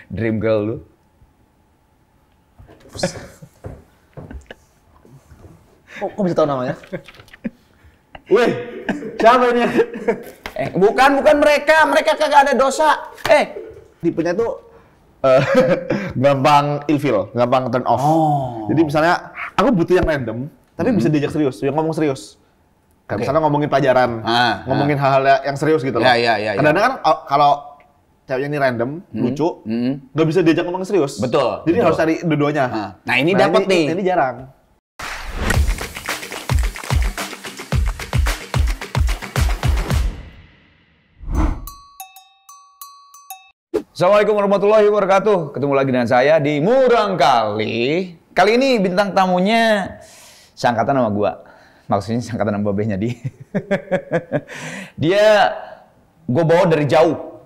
Dream girl lu. Kok bisa tahu namanya? Wih, siapa ini? Bukan mereka kagak ada dosa. Tipenya tuh gampang ilfeel, gampang turn off. Jadi misalnya aku butuh yang random, tapi bisa diajak serius, yang ngomong serius. Kayak misalnya ngomongin pelajaran, ngomongin hal-hal yang serius gitu loh. Iya. Kadang-kadang kan kalau ceweknya ini random, lucu, nggak bisa diajak ngomong serius. Betul. Jadi harus cari dua-duanya. Nah ini dapat nih. Ini jarang. Assalamualaikum warahmatullahi wabarakatuh. Ketemu lagi dengan saya di Murangkali. Kali ini bintang tamunya seangkatan sama gua. Maksudnya seangkatan sama babehnya dia. Gua bawa dari jauh.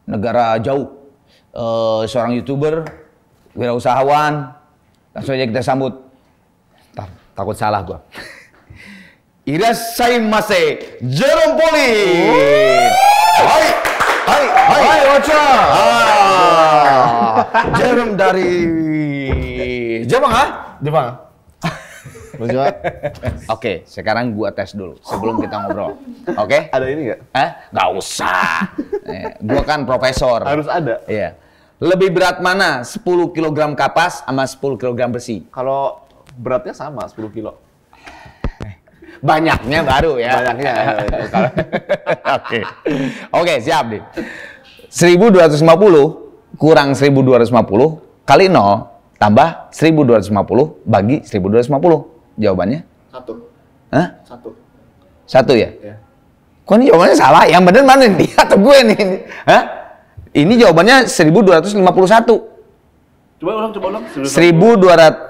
Negara jauh. Seorang YouTuber, wirausahawan. Langsung aja kita sambut. Takut salah gua. Irashaimase Jerome Pauline. Hai, Ocha. Jerome dari Jepang, Jepang. Oke, sekarang gua tes dulu sebelum kita ngobrol. Oke? Ada ini nggak? Nggak usah. Gua kan profesor. Harus ada. Iya. Lebih berat mana? 10 kg kapas sama 10 kg besi? Kalau beratnya sama, 10 kilo. Banyaknya baru ya. Banyaknya. Oke, siap nih. 1250 kurang 1250 kali 0 tambah 1250 bagi 1250. Jawabannya? 1. Hah? 1. 1 ya? Iya. Kok ini jawabannya salah? Yang bener mana nih? Dia atau gue nih? Hah? Ini jawabannya 1251. Coba ulang.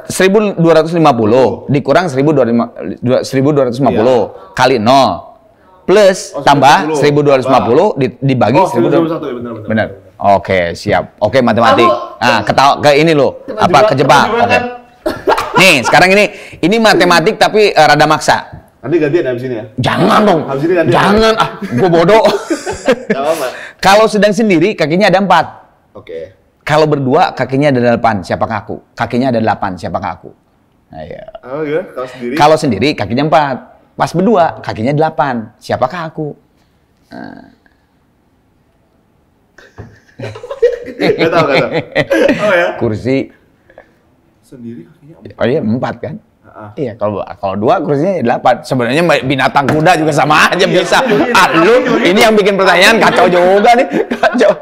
1250 dikurang 1250 kali 0 plus tambah 1250 dibagi 1250. Benar. Oke, siap. Oke, matematik. Nah, ke ini lo. Kejebak. Oke. Nih, sekarang ini matematik tapi rada maksa. Nanti gantian habis ini ya? Jangan dong. Habis ini gantian. Jangan. Gue bodoh. Gak apa-apa. Kalau sedang sendiri kakinya ada 4. Oke. Kalau berdua kakinya ada 8, siapakah aku? Kakinya ada 8, siapakah aku? Nah, iya. Oh iya, kalau sendiri? Kalau sendiri kakinya 4. Pas berdua kakinya 8, siapakah aku? Gak tahu. Oh ya? Kursi. Sendiri kakinya 4. Oh iya, 4 kan? Iya, kalau 2 kursinya 8. Sebenarnya binatang kuda juga sama aja bisa. Lu ini yang bikin pertanyaan kacau juga nih. Kacau.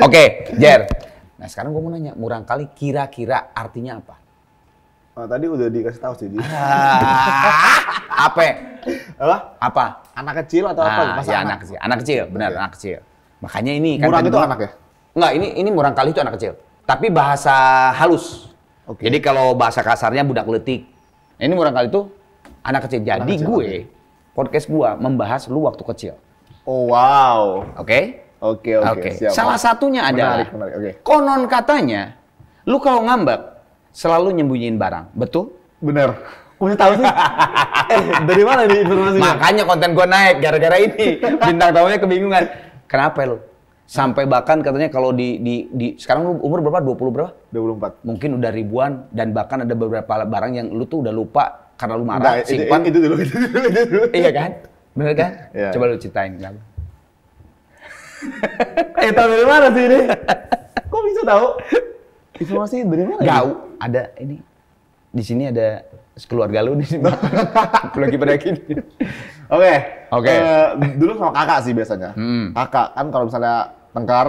Oke, Jer. Nah, sekarang gue mau nanya, Murangkali kira-kira artinya apa? Tadi udah dikasih tahu sih. Apa? Apa? Anak kecil atau apa? Ya, anak kecil. Anak kecil, benar, anak kecil. Makanya ini kan Murang itu anak ya? Enggak, ini Murangkali itu anak kecil. Tapi bahasa halus. Oke. Jadi kalau bahasa kasarnya budak letik. Ini Murangkali itu anak kecil. Jadi podcast gue membahas lu waktu kecil. Oh, wow. Oke? Oke. Siap. Salah satunya adalah menarik. Oke. Konon katanya, lu kalau ngambek selalu nyembunyiin barang, betul? Bener. Kok bisa tahu sih? Dari mana ini informasinya? Makanya konten gua naik gara-gara ini. Bintang tamunya kebingungan. Kenapa lu? Sampai bahkan katanya kalau di sekarang lu umur berapa? 20 berapa? 24. Mungkin udah ribuan dan bahkan ada beberapa barang yang lu tuh udah lupa karena lu marah, simpan. Itu dulu. Iya kan? Bener kan? Iya. Coba lu ceritain kenapa? Tahu dari mana sih ini? Kok bisa tahu? Informasi dari mana? Gak, ada ini. Di sini ada keluarga lu di sini. Lagi pada gini. Oke. Dulu sama kakak sih biasanya. Kakak kan kalau misalnya tengkar,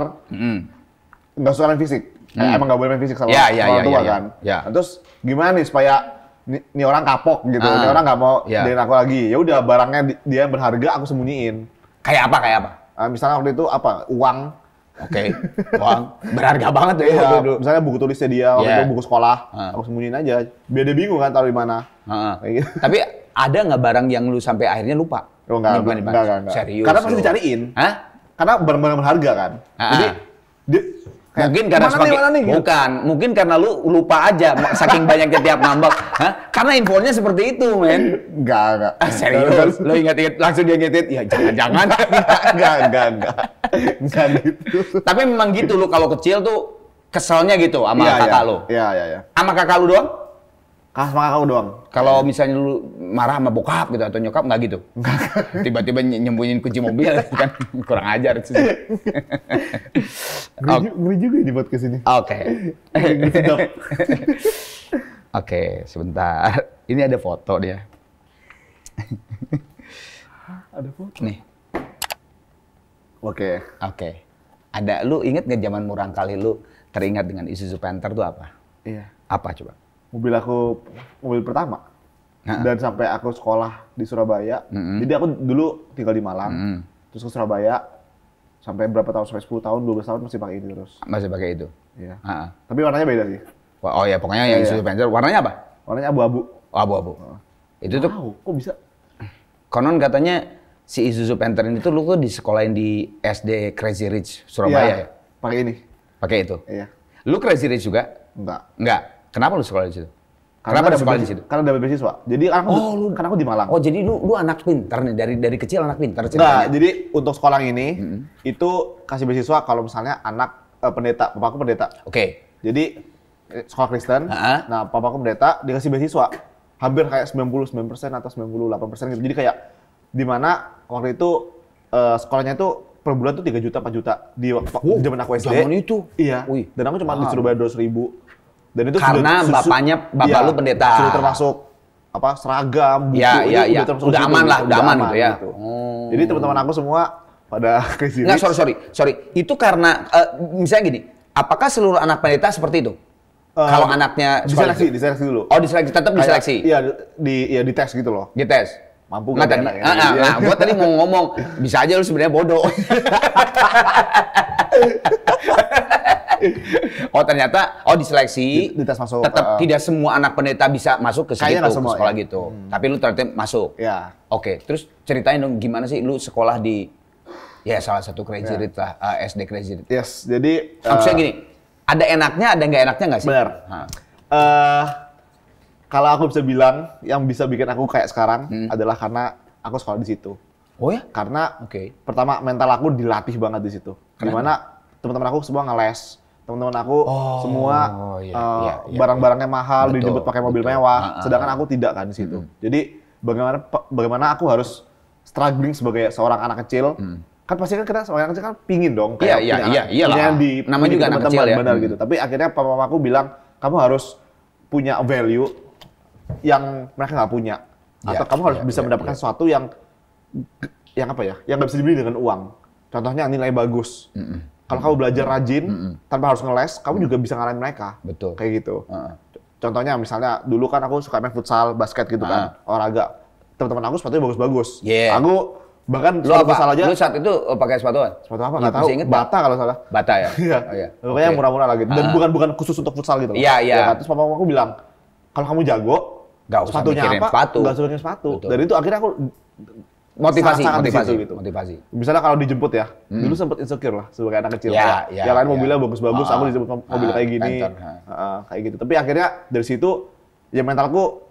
nggak suka main fisik. Emang nggak boleh main fisik sama orang tua kan. Ya. Nah, terus gimana nih supaya nih orang kapok gitu, nih orang nggak mau dengerin aku lagi. Ya udah barangnya dia yang berharga aku sembunyiin. Kayak apa? Misalnya waktu itu uang. Oke, uang berharga banget ya. Iya, misalnya buku tulisnya dia, waktu itu buku sekolah, aku sembunyiin aja. Biar dia bingung kan taruh di mana. Kayak gitu. Tapi ada nggak barang yang lu sampai akhirnya lupa? Oh, enggak. Serius? Karena pasti dicariin. Hah? Karena barang-barang berharga kan. Jadi dia mungkin karena mungkin karena lu lupa aja saking banyaknya tiap ngambek. Karena infonya seperti itu, men. Enggak. Serius? Lu ingat-ingat langsung dia ngetit, ya jangan. Enggak gitu. Tapi memang gitu lu kalau kecil tuh keselnya gitu sama kakak lu? Iya. Sama kakak lu doang? Sama kakak doang. Kalau misalnya lu marah sama bokap gitu atau nyokap nggak gitu? Tiba-tiba nyembunyiin kunci mobil kan kurang ajar sih. Ngeri juga di podcast ini. Oke. Oke, sebentar. Ini ada foto dia. Ada foto. Nih. Oke. Ada, lu inget nggak zaman murang kali lu teringat dengan Isuzu Panther tuh apa? Iya. Apa coba? Mobil pertama. Dan sampai aku sekolah di Surabaya. Jadi aku dulu tinggal di Malang. Terus ke Surabaya. Sampai berapa tahun? Sampai 10 tahun, 12 tahun masih pakai itu terus. Masih pakai itu? Iya. Tapi warnanya beda sih. Oh ya, pokoknya yang Isuzu Panther. Warnanya apa? Warnanya abu-abu. Oh, abu-abu. Itu tuh. Wow, kok bisa? Konon katanya si Isuzu Panther ini tuh lu tuh disekolahin di SD Crazy Rich Surabaya ya? Pakai ini. Pakai itu? Iya. Lu Crazy Rich juga? Enggak. Kenapa lu sekolah di situ? Kenapa lu sekolah di situ? Karena dapat beasiswa. Jadi kan aku di Malang. Oh, jadi lu anak pintar nih dari kecil anak pintar ceritanya. Enggak, jadi untuk sekolah ini itu kasih beasiswa kalau misalnya anak pendeta, papaku pendeta. Oke. Jadi sekolah Kristen. Nah, papaku pendeta dikasih beasiswa. Hampir kayak 99% atau 98% gitu. Jadi kayak di mana waktu itu sekolahnya itu per bulan tuh 3 juta, 4 juta di zaman aku SD. Zaman itu? Iya. Dan aku cuma disuruh bayar 200.000. Dan itu karena bapak lu pendeta. Sudah termasuk seragam, buku, iya. Udah aman lah, udah aman gitu ya. Gitu. Jadi teman-teman aku semua pada Crazy Rich. Nggak, sorry. Itu karena misalnya gini, apakah seluruh anak pendeta seperti itu? Kalau anaknya diseleksi dulu. Oh, diseleksi, tetap diseleksi. Iya, di tes gitu loh. Di tes. Mampu nggak tadi? Nah, gua tadi mau ngomong, bisa aja lu sebenarnya bodoh. Oh, ternyata diseleksi. Di tes masuk. Tetap tidak semua anak pendeta bisa masuk ke situ, ke sekolah gitu. Tapi lu ternyata masuk. Iya. Oke, terus ceritain dong gimana sih lu sekolah di salah satu Crazy Rich lah, SD Crazy Rich. Yes, jadi maksudnya gini, ada enaknya, ada nggak enaknya nggak sih? Benar. Kalau aku bisa bilang, yang bisa bikin aku kayak sekarang adalah karena aku sekolah di situ. Oh ya? Karena pertama mental aku dilatih banget di situ. Dimana teman-teman aku semua ngeles, teman-teman aku semua barang-barangnya mahal, dijemput pakai mobil mewah, sedangkan aku tidak kan di situ. Jadi bagaimana aku harus struggling sebagai seorang anak kecil? Kan pasti kan kita sebagai anak kecil kan pingin dong kayak iya lah. Namanya juga anak kecil ya. Benar gitu. Tapi akhirnya papa aku bilang kamu harus punya value yang mereka nggak punya, atau kamu harus bisa mendapatkan sesuatu yang apa ya, yang nggak bisa dibeli dengan uang. Contohnya nilai bagus. Kalau kamu belajar rajin tanpa harus ngeles, kamu juga bisa ngalahin mereka. Betul. Kayak gitu. Contohnya misalnya dulu kan aku suka main futsal, basket gitu kan, olahraga. Teman-teman aku sepatunya bagus-bagus. Aku bahkan sepatu futsal aja. Lu saat itu pakai sepatu apa? Sepatu apa? Nggak tahu. Bata kalau salah. Bata ya? Iya. Pokoknya yang murah-murah lah gitu. Dan bukan khusus untuk futsal gitu. Iya. Terus papa aku bilang, kalau kamu jago, nggak usah mikirin sepatu. Nggak usah mikirin sepatu. Dan itu akhirnya aku motivasi. Gitu. Misalnya kalau dijemput ya, dulu sempet insecure lah sebagai anak kecil. Yang lain mobilnya bagus-bagus, aku dijemput mobil kayak gini, kayak gitu. Tapi akhirnya dari situ ya mentalku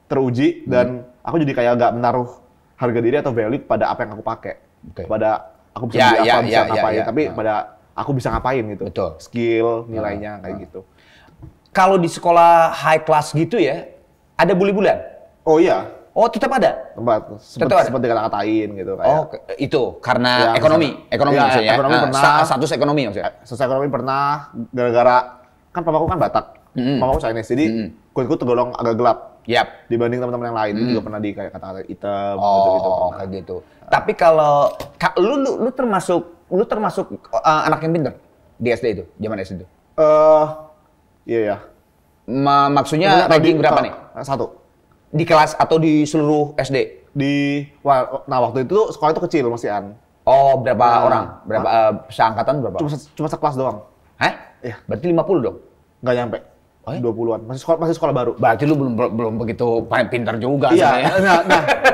teruji dan aku jadi kayak nggak menaruh harga diri atau value pada apa yang aku pakai, pada aku bisa beli apa, bisa ngapain, tapi pada aku bisa ngapain gitu. Betul. Skill, nilainya kayak gitu. Kalau di sekolah high class gitu ya, ada bully-bulian? Oh iya. Oh, tetap ada? Sempat dikata-katain gitu. Kayak. Oh, itu karena ekonomi maksudnya. Ekonomi pernah. Status ekonomi maksudnya. Status ekonomi pernah, gara-gara kan papaku kan Batak, papaku Chinese, jadi kulitku tergolong agak gelap. Dibanding teman-teman yang lain, itu juga pernah di kayak kata-kata hitam gitu. Kayak gitu. Tapi kalau lu termasuk anak yang pintar di SD itu, zaman SD itu? Iya. Maksudnya ranking berapa nih? 1. Di kelas atau di seluruh SD? Waktu itu sekolah itu kecil masihan. Oh, berapa orang? Seangkatan berapa? Cuma sekelas doang. Hah? Iya. Berarti 50 dong? Nggak nyampe. 20-an. Masih sekolah baru. Berarti lu belum begitu pintar juga. Iya.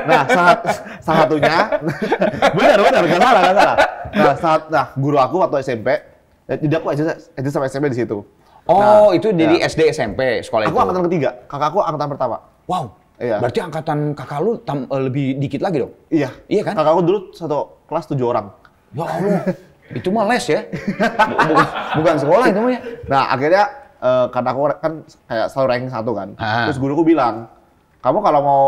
Nah, salah satunya benar, nggak salah. Guru aku waktu SMP, jadi aku SD sampai SMP di situ. Oh, itu dari SD SMP sekolah itu. Aku angkatan ketiga, kakakku angkatan pertama. Wow. Iya. Berarti angkatan kakak lu lebih dikit lagi dong? Iya. Iya kan? Kakakku dulu satu kelas 7 orang. Ya Allah. Itu mah les ya. Bukan sekolah itu mah ya. Nah, akhirnya karena aku kan kayak selalu ranking 1 kan. Terus guruku bilang, kamu kalau mau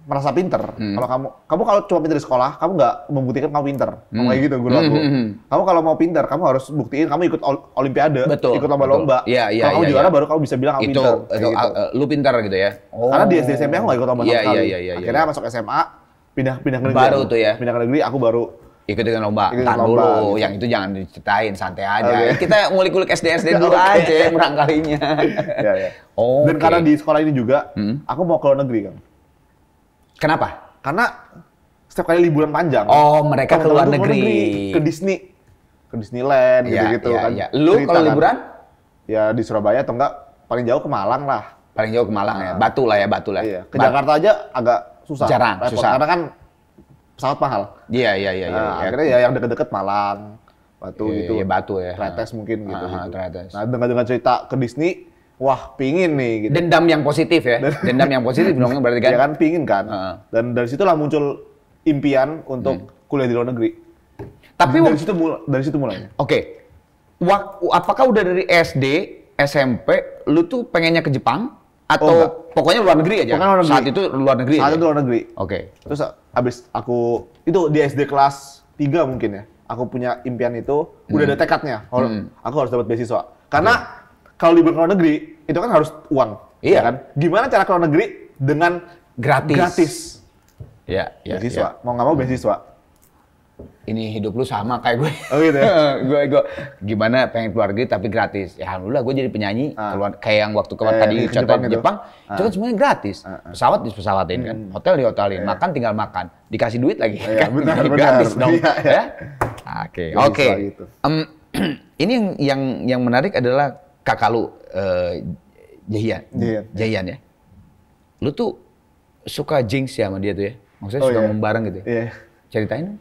merasa pinter, kalau kamu kalau cuma pinter di sekolah, kamu nggak membuktikan kamu pinter. Kayak gitu guru aku. Kamu kalau mau pinter, kamu harus buktiin kamu ikut olimpiade, ikut lomba-lomba. Kalau kamu juara baru kamu bisa bilang kamu pinter. Itu lu pinter gitu ya. Karena di SD SMP aku nggak ikut lomba sama sekali. Akhirnya masuk SMA, pindah ke negeri. Baru tuh ya. Pindah ke negeri, aku baru ikut dengan lomba. Ntar dulu, yang itu jangan diceritain, santai aja. Kita ngulik-ngulik SD dulu aja barangkalinya. Dan karena di sekolah ini juga, aku mau ke luar negeri kan. Kenapa? Karena setiap kali liburan panjang. Oh, mereka ke luar negeri. Ke Disney. Ke Disneyland gitu-gitu kan. Lu kalau liburan? Ya di Surabaya atau enggak paling jauh ke Malang lah. Paling jauh ke Malang ya. Batu lah. Iya. Ke Jakarta aja agak susah. Jarang, susah. Karena kan pesawat mahal. Iya. Akhirnya ya yang deket-deket Malang, Batu gitu. Iya, Batu ya. Tretes mungkin gitu. Tretes. Nah, dengan cerita ke Disney, wah, pingin nih gitu. Dendam yang positif ya. Dendam yang positif dong berarti kan. Ya kan pingin kan. Dan dari situlah muncul impian untuk kuliah di luar negeri. Tapi dari situ mulainya. Oke. Apakah udah dari SD, SMP lu tuh pengennya ke Jepang atau pokoknya luar negeri aja? Luar negeri. Saat itu luar negeri. Saat itu luar negeri. Oke. Terus abis aku itu di SD kelas 3 mungkin ya. Aku punya impian itu udah ada tekadnya. Aku harus dapat beasiswa. Karena kalau libur ke luar negeri, itu kan harus uang. Iya kan? Gimana cara ke luar negeri dengan gratis? Iya. Beasiswa. Mau nggak mau beasiswa. Ini hidup lu sama kayak gue. Oh gitu ya? gue gimana pengen keluar negeri tapi gratis. Ya alhamdulillah gue jadi penyanyi. Kayak yang waktu tadi contoh di Jepang. Itu kan semuanya gratis. Pesawat dipesawatin kan. Hotel dihotelin. Makan tinggal makan. Dikasih duit lagi. Kan? Benar. Gratis dong. Ya? Oke. Ini yang menarik adalah kakak lu, Jahian ya. Lu tuh suka jinx ya sama dia tuh ya? Maksudnya suka membareng gitu ya? Iya. Ceritain.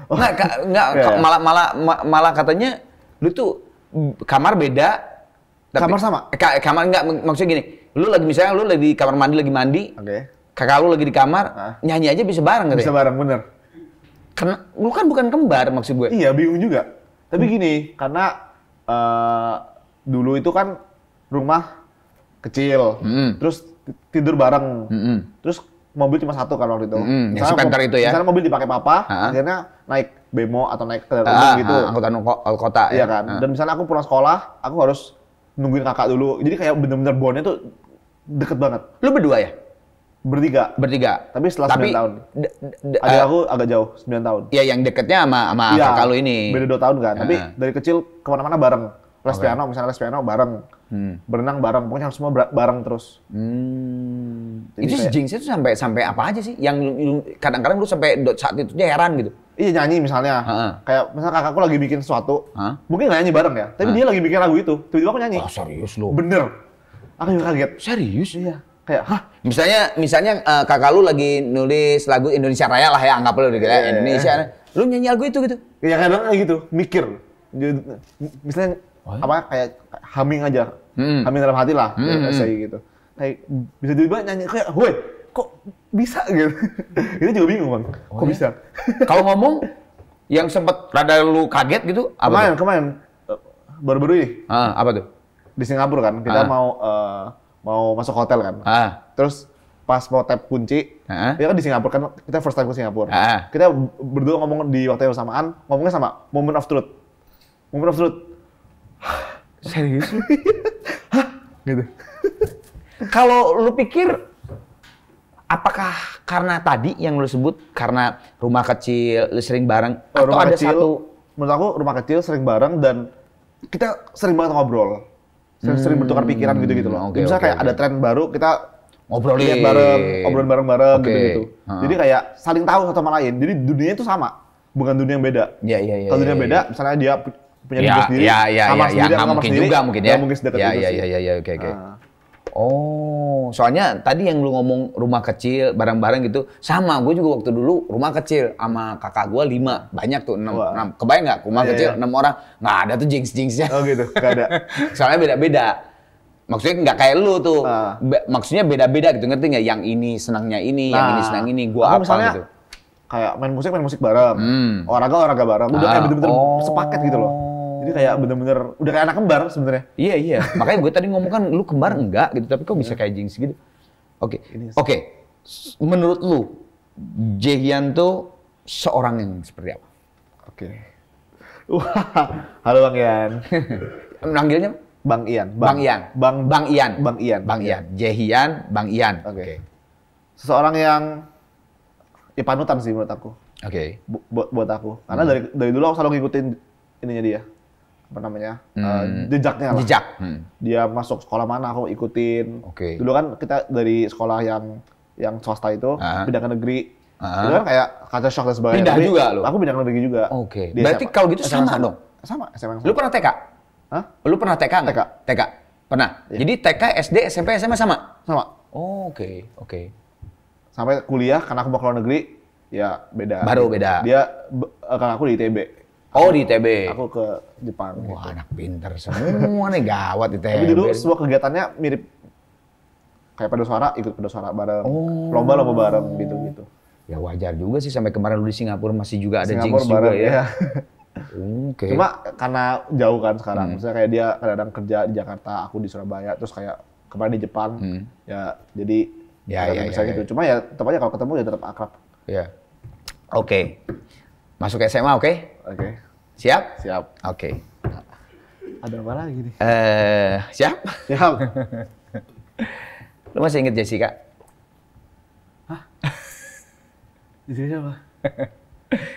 Malah katanya lu tuh kamar beda. Kamar sama? Kamar enggak, maksudnya gini. Lu lagi di kamar mandi lagi mandi. Kakak lu lagi di kamar, nyanyi aja bisa bareng katanya. Bisa bareng, bener. Karena lu kan bukan kembar maksud gue. Iya, bingung juga. Tapi gini, karena dulu itu kan rumah kecil, terus tidur bareng, terus mobil cuma satu kan waktu itu. Yang sepenter itu ya? Misalnya mobil dipakai papa, akhirnya naik bemo atau naik kendaraan umum gitu. Angkutan kota iya kan. Dan misalnya aku pulang sekolah, aku harus nungguin kakak dulu. Jadi kayak bener-bener bondnya tuh deket banget. Lu berdua ya? Bertiga. Tapi setelah 9 tahun. Adik aku agak jauh, 9 tahun. Iya, yang deketnya sama kakak lu ini. Beda 2 tahun kan. Tapi dari kecil kemana-mana bareng. Les piano, misalnya les piano bareng. Berenang bareng. Pokoknya semua bareng terus. Itu si jinx itu sampai apa aja sih? Yang kadang-kadang lu sampai saat itu aja heran gitu. Iya, nyanyi misalnya. Kayak misalnya kakakku lagi bikin sesuatu. Mungkin nggak nyanyi bareng ya. Tapi dia lagi bikin lagu itu. Tiba-tiba aku nyanyi. Oh, serius lu? Bener. Aku juga kaget. Serius? Iya. Kayak, hah? Misalnya kakak lu lagi nulis lagu Indonesia Raya lah ya, anggap lu gitu ya, Indonesia. Lu nyanyi lagu itu gitu? Ya kadang kayak gitu, mikir. Misalnya kayak humming aja. Humming dalam hati lah, kayak gitu. Kayak bisa tiba-tiba nyanyi kayak, "Woi, kok bisa?" gitu. Itu juga bingung, Bang. Kok bisa? Kalau ngomong yang sempet rada lu kaget gitu, apa? Kemarin baru-baru ini. Apa tuh? Di Singapura kan, kita mau masuk hotel kan. Terus pas mau tap kunci, ya kan di Singapura kan kita first time ke Singapura. Kita berdua ngomong di waktu yang bersamaan, ngomongnya sama moment of truth. Moment of truth. Serius lu? Hah? Gitu. Kalau lu pikir apakah karena tadi yang lu sebut karena rumah kecil lu sering bareng atau rumah ada kecil, satu menurut aku rumah kecil sering bareng dan kita sering banget ngobrol. Sering bertukar pikiran gitu-gitu loh. Misalnya kayak ada tren baru, kita ngobrolin obrolan bareng-bareng gitu-gitu. Jadi kayak saling tahu satu sama lain. Jadi dunia itu sama, bukan dunia yang beda. Iya. Kalau dunia beda, misalnya dia punya dunia sendiri, kamar sendiri, nggak mungkin juga mungkin ya. Nggak mungkin sedekat itu sih. Iya, oke. Oh, soalnya tadi yang lu ngomong rumah kecil bareng-bareng gitu, sama gue juga waktu dulu rumah kecil sama kakak gue 5, banyak tuh 6. Kebayang nggak rumah kecil 6 orang, nggak ada tuh jinx-jinxnya. Oh gitu, nggak ada. Soalnya beda-beda. Maksudnya nggak kayak lu tuh, maksudnya beda-beda gitu, ngerti nggak? Yang ini senangnya ini, yang ini senang ini, gue apa misalnya, gitu. kayak main musik bareng, olahraga bareng, udah kayak bener-bener sepaket gitu loh. Jadi kayak bener-bener udah kayak anak kembar sebenarnya. Iya. Makanya gue tadi ngomong kan lu kembar enggak gitu, tapi kok bisa kayak Jinx gitu. Oke. Menurut lu Jaehyun tuh seorang yang seperti apa? Oke. Wah, halo Bang Ian. Manggilnya Bang Ian. Bang Ian. Jaehyun, Bang Ian. Oke. Seseorang yang ya panutan sih menurut aku. Oke. Buat aku. Karena dari dulu aku selalu ngikutin ininya dia. Apa namanya? Jejaknya lah. Jejak. Dia masuk sekolah mana aku ikutin. Oke. Dulu kan kita dari sekolah yang swasta itu pindah ke negeri. Itu kan kayak culture shock dan sebagainya. Pindah juga lo? Aku pindah ke negeri juga. Oke. Berarti kalau gitu sama dong? Sama, SMA. Lu pernah TK? Hah? Lu pernah TK nggak? TK. Pernah? Iya. Jadi TK, SD, SMP, SMA sama? Sama. Oh, oke. Sampai kuliah, karena aku mau ke luar negeri, ya beda. Baru beda. Dia, karena aku di ITB. Oh, di ITB. Aku ke Jepang. Wah, gitu. anak pinter semua nih, gawat ITB. Tapi dulu semua kegiatannya mirip. Kayak pada suara, ikut pada suara bareng. Lomba-lomba bareng, gitu-gitu. Ya wajar juga sih, sampai kemarin lu di Singapura masih juga ada Jinx juga bareng, ya. Oke. Cuma karena jauh kan sekarang, misalnya kayak dia kadang-kadang kerja di Jakarta, aku di Surabaya, terus kayak kemarin di Jepang, ya jadi bisa gitu. Cuma ya tetap aja kalau ketemu ya tetap akrab. Iya. Oke. Masuk SMA, oke? Oke. Siap? Siap. Oke. Ada apa lagi nih? Siap? Siap. Lu masih inget Jessica? Hah? Jessica siapa?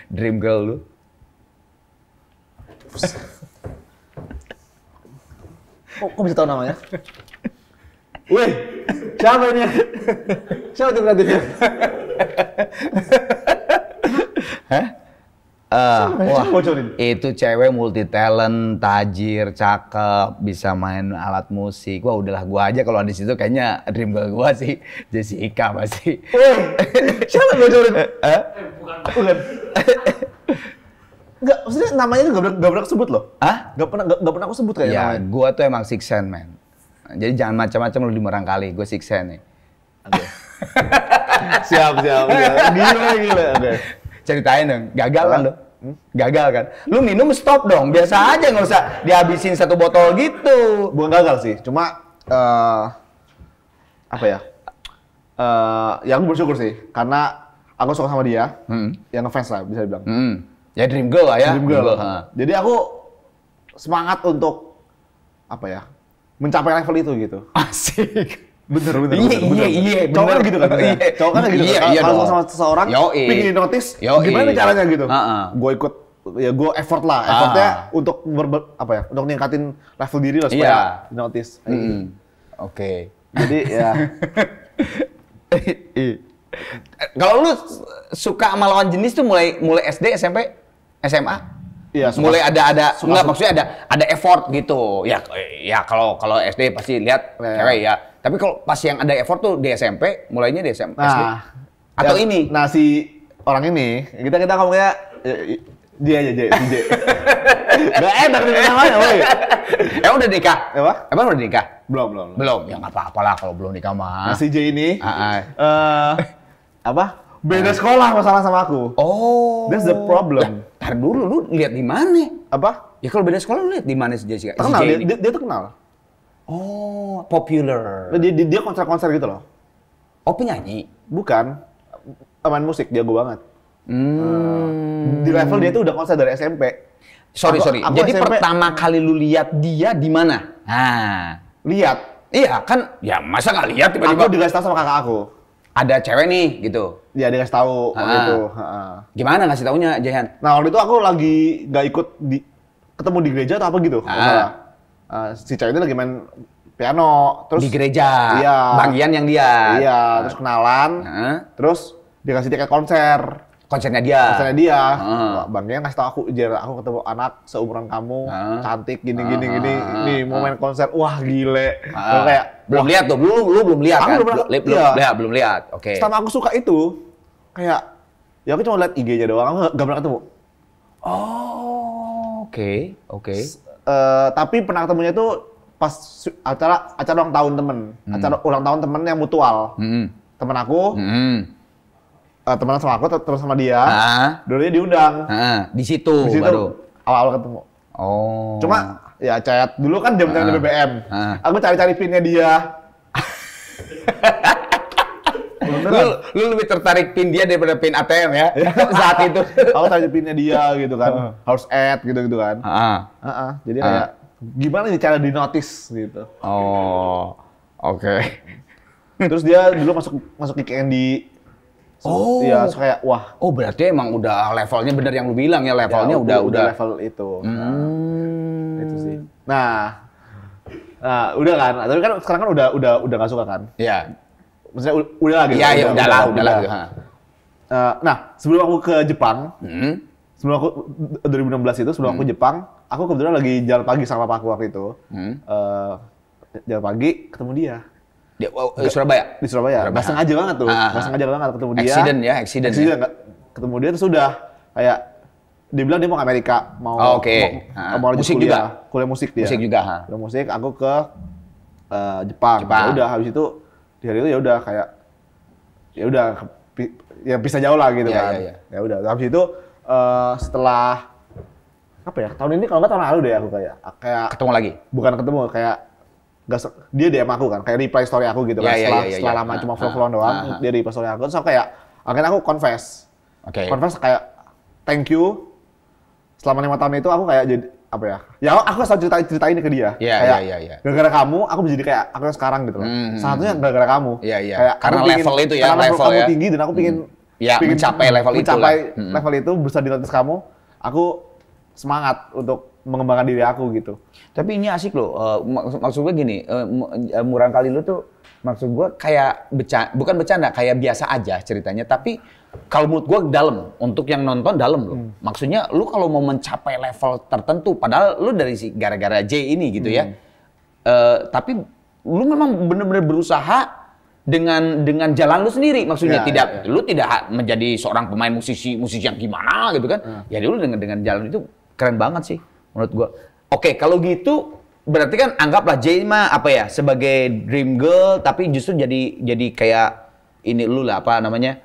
Dream girl lu? Kok bisa tahu namanya? Wih, siapa ini? Siapa tuh berarti? Hah? Wah, itu cewek multi talent, tajir, cakep, bisa main alat musik. Wah, udahlah gua aja kalau di situ kayaknya dream girl gua sih Jessica pasti. Siapa bocorin? Bukan. Enggak, maksudnya namanya tuh gak pernah aku sebut loh. Hah? Gak pernah aku sebut kayaknya namanya. Gua tuh emang six sense, man. Jadi jangan macam-macam lu dimerang kali, gua six sense nih. Oke. Siap. Gila. Oke. Ceritain dong, gagal kan lu? Gagal kan? Lu minum stop dong, biasa aja nggak usah dihabisin satu botol gitu. Bukan gagal sih, cuma apa ya? Ya aku bersyukur sih, karena aku suka sama dia, yang ngefans lah bisa dibilang. Ya dream girl lah ya. Dream girl. Jadi aku semangat untuk apa ya? Mencapai level itu gitu. Asik. Bener. Iya. Cowok kan gitu kan? Cowok kan gitu kan? Kalau sama seseorang, pingin notice, gimana caranya gitu? Gue ikut, ya gue effort lah. Effortnya untuk untuk ningkatin level diri lah supaya notice. Oke. Jadi ya. Kalau lu suka sama lawan jenis tuh mulai SD, SMP, SMA? Iya, mulai ada enggak maksudnya ada effort gitu. Ya kalau SD pasti lihat cewek ya. Tapi kalau pas yang ada effort tuh di SMP, mulainya di SMP. Atau ini. Nah, si orang ini, kita ngomongnya dia aja, J. Gak enak nih namanya, woy. Emang udah nikah? Apa? Emang udah nikah? Belum. Ya nggak apa-apa lah kalau belum nikah mah. Nah, si J ini, beda sekolah masalah sama aku. Oh. That's the problem. Ntar dulu, lu lihat di mana? Apa? Ya kalau beda sekolah lu lihat di mana sih Jessica? Terkenal, dia terkenal. Oh, popular. Dia konser-konser gitu loh. Oh, penyanyi? Bukan. Main musik, jago banget. Di level dia tuh udah konser dari SMP. Sorry. Jadi SMP, pertama kali lu lihat dia di mana? Lihat. Iya kan? Ya masa nggak lihat tiba-tiba? Aku dikasih tahu sama kakak aku. Ada cewek nih gitu. Iya, dikasih tahu waktu itu. Gimana ngasih taunya, Jaehyun? Nah, waktu itu aku lagi nggak ikut ketemu di gereja atau apa gitu. Si cewek ini lagi main piano, terus di gereja. Iya. Bagian yang dia. Iya, terus kenalan. Terus dikasih tiket konser. Konsernya dia. Bang Ian ngasih tau aku, Jer, aku ketemu anak seumuran kamu, cantik gini. Nih mau main konser. Wah, gile. Kayak belum lihat tuh, lu belum lihat kan? Belum lihat. Oke. Setelah aku suka itu, kayak ya aku cuma lihat IG-nya doang, aku nggak pernah ketemu. Oh, oke. Tapi pernah ketemunya tuh pas acara ulang tahun temen, acara ulang tahun temen yang mutual. Temen aku teman sama aku, terus sama dia. Dulu dia diundang. Di situ baru awal-awal ketemu. Oh. Cuma ya chat. Dulu kan zaman BBM. Aku cari-cari pinnya dia. Lu lebih tertarik pin dia daripada pin ATM ya saat itu. Aku cari pinnya dia gitu kan. Harus add gitu kan. Jadi kayak gimana nih cara di notice gitu. Oh. Oke. Terus dia dulu masuk Candy. Iya, kayak wah. Oh, berarti emang udah levelnya bener yang lu bilang ya, levelnya udah level itu. Itu sih. Nah, udah kan. Tapi kan sekarang kan udah nggak suka kan? Iya. Maksudnya udah lagi. Iya, udah lah. Nah, sebelum aku ke Jepang, sebelum aku 2016 itu, sebelum aku Jepang, aku kebetulan lagi jalan pagi sama papaku waktu itu. Jalan pagi ketemu dia. Di Surabaya? Di Surabaya. Nggak sengaja banget tuh. Nggak sengaja banget ketemu dia. Accident. Ketemu dia terus udah kayak dia bilang dia mau ke Amerika, mau musik kuliah, kuliah musik dia. Musik juga. Kuliah musik, aku ke Jepang. Ya udah habis itu di hari itu ya bisa jauh lah gitu kan. Ya udah habis itu setelah apa ya? Tahun ini kalau nggak tahun lalu deh aku kayak ketemu lagi. Bukan ketemu, kayak dia DM aku kan, kayak reply story aku gitu kan. Setelah lama cuma follow-followan doang, dia reply story aku. Terus aku kayak akhirnya aku confess. Confess kayak thank you. Selama 5 tahun itu aku kayak jadi apa ya? Ya aku selalu ceritain ke dia. Iya. Gara-gara kamu, aku menjadi kayak aku yang sekarang gitu loh. Satunya gara-gara kamu. Iya. Kayak karena level itu ya, karena level kamu ya. tinggi dan aku pengen mencapai level itu. Level itu berusaha di notice kamu. Aku semangat untuk mengembangkan diri aku gitu. Tapi ini asik loh. Maksud gue gini, murang kali lu tuh maksud gue kayak bukan bercanda, kayak biasa aja ceritanya. Tapi kalau menurut gue dalam, untuk yang nonton dalam loh. Maksudnya lu kalau mau mencapai level tertentu, padahal lu dari gara-gara J ini gitu ya. Tapi lu memang benar-benar berusaha dengan jalan lu sendiri. Maksudnya lu tidak menjadi seorang pemain musisi yang gimana gitu kan. Ya lu dengan jalan itu keren banget sih menurut gua. Oke, kalau gitu berarti kan anggaplah J mah apa ya, sebagai dream girl tapi justru jadi kayak ini lu lah apa namanya?